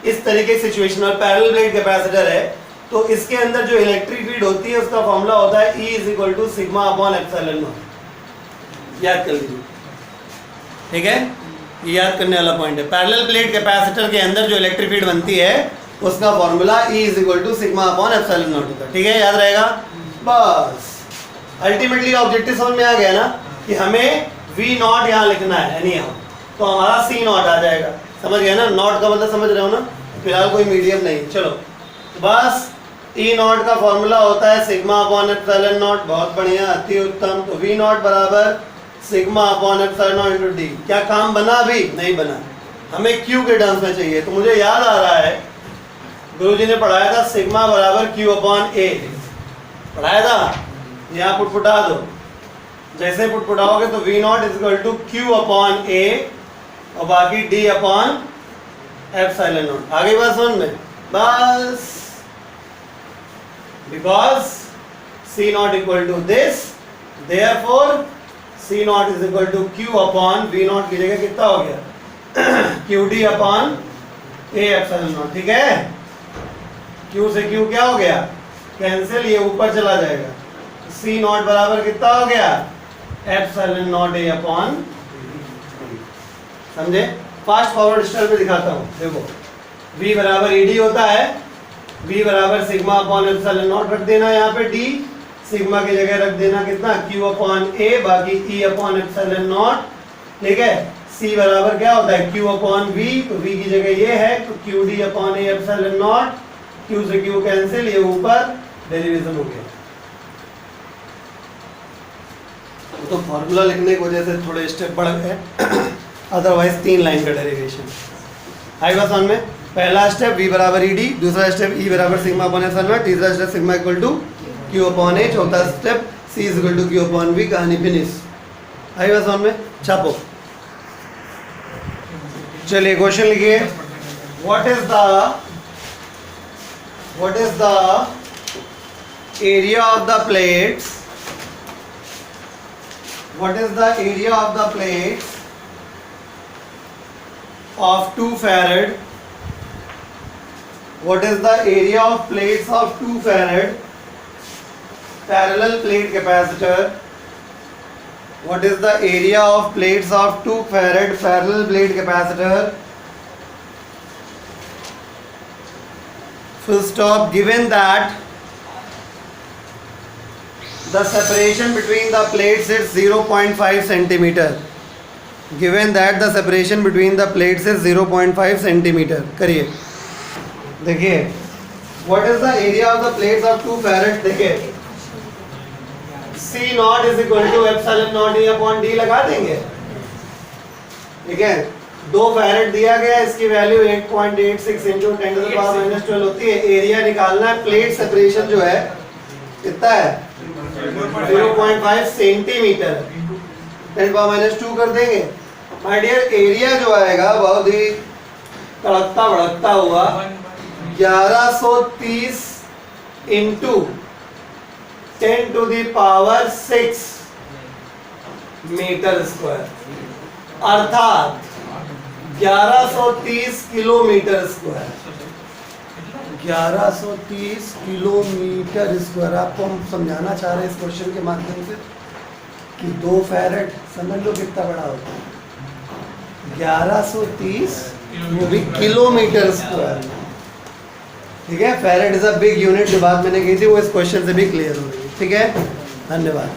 इस तरीके की सिचुएशन और पैरेलल प्लेट कैपेसिटर है तो इसके अंदर जो इलेक्ट्रिक फील्ड होती है उसका फॉर्मूला होता है E is equal to sigma upon epsilon naught. याद कर लीजिए, ठीक है। ये याद करने वाला पॉइंट है। पैरेलल प्लेट कैपेसिटर के अंदर जो इलेक्ट्रिक फील्ड बनती है उसका formula E is equal to sigma upon epsilon naught होता है, ठीक है। याद रहेगा। बस अल्टीमेटली ऑब्जेक्टिव समझ में आ गया ना कि हमें V0 यहाँ लिखना है, यानी यहाँ, तो हमारा C0 आ जाएगा। समझ गया ना, नॉट का मतलब समझ रहे हो ना। फिलहाल कोई मीडियम नहीं। चलो, तो बस E0 का फॉर्मूला होता है सिग्मा अपॉन एप्सिलॉन नॉट। बहुत बढ़िया, अति उत्तम। तो V0 बराबर sigma upon epsilon not into D। क्या काम बना, अभी नहीं बना, हमें Q के टर्म्स में चाहिए। तो मुझे याद आ रहा है गुरुजी ने पढ़ाया था सिग्मा बराबर Q अपॉन A, पढ़ाया था। यहाँ पुटपुटा दो, जैसे पुटपुटाओगे तो V0 is equal to Q upon A और बाकी D अपॉन एप्सिलॉन नॉट। आगे बात समझ में। बस because C0 equal to this, therefore C0 is equal to Q upon V0 की जगह कितना हो गया, QD upon A epsilon naught, ठीक है। Q से Q क्या हो गया, कैंसिल, ये ऊपर चला जाएगा। C0 बराबर कितना हो गया, एप्सिलॉन नॉट A अपॉन, समझे। फास्ट फॉरवर्ड स्टाइल पे दिखाता हूँ। देखो, V बराबर ED होता है, V बराबर सिग्मा अपॉन एप्सिलॉन नॉट रख देना, यहाँ पे D सिग्मा की जगह रख देना कितना, Q अपॉन A, बाकी E अपॉन एप्सिलॉन नॉट, ठीक है। C बराबर क्या होता है, Q अपॉन V, तो V की जगह ये है तो QD upon A epsilon naught, Q से Q कैंसिल, ये ऊपर डेरिवेशन हो गया। तो फॉर्मूला लिखने की वजह से थोड़े स्टेप बढ़ गए, अदरवाइज 3 लाइन का डेरिवेशन। आई बात समझ में। पहला स्टेप V बराबर ED, दूसरा स्टेप E बराबर सिग्मा अपॉन एप्सिलॉन नॉट, तीसरा step sigma equal to Q upon A, चौथा step C is equal to Q upon V। कहानी फिनिश। आई बात समझ में। छापो। चलिए क्वेश्चन लिखिए। What is the area of the plates, what is the area of the plates of 2 farad What is the area of plates of 2 farad parallel plate capacitor? What is the area of plates of 2 farad parallel plate capacitor? Full stop. Given that the separation between the plates is 0.5 centimeter. Given that the separation between the plates is 0.5 centimeter. करिए. देखिए. What is the area of the plates of 2 farad? देखिए. C naught is equal to epsilon naught E upon D लगा देंगे. ठीक है. 2 farad दिया गया, इसकी value 8.86 into 10 to the power -12 होती है. एरिया निकालना है. प्लेट सेपरेशन जो है कितना है? 0.5 सेंटीमीटर. 10 टू पावर -2 कर देंगे. माय डियर, एरिया जो आएगा बहुत ही तड़कता भड़कता हुआ 1130 into 10 to the power 6 metre square, अर्थात 1130 किलोमीटर स्क्वायर. 1130 kilometre square. आपको हम समझाना चाह रहे हैं इस क्वेश्चन के माध्यम से कि 2 फैरेड समझ लो कितना बड़ा होता है. 1130 वो भी किलोमीटर स्क्वायर. ठीक है. Farad is a big unit. जो बात मैंने कही थी वो इस क्वेश्चन से भी क्लियर हो गई. ठीक है. धन्यवाद.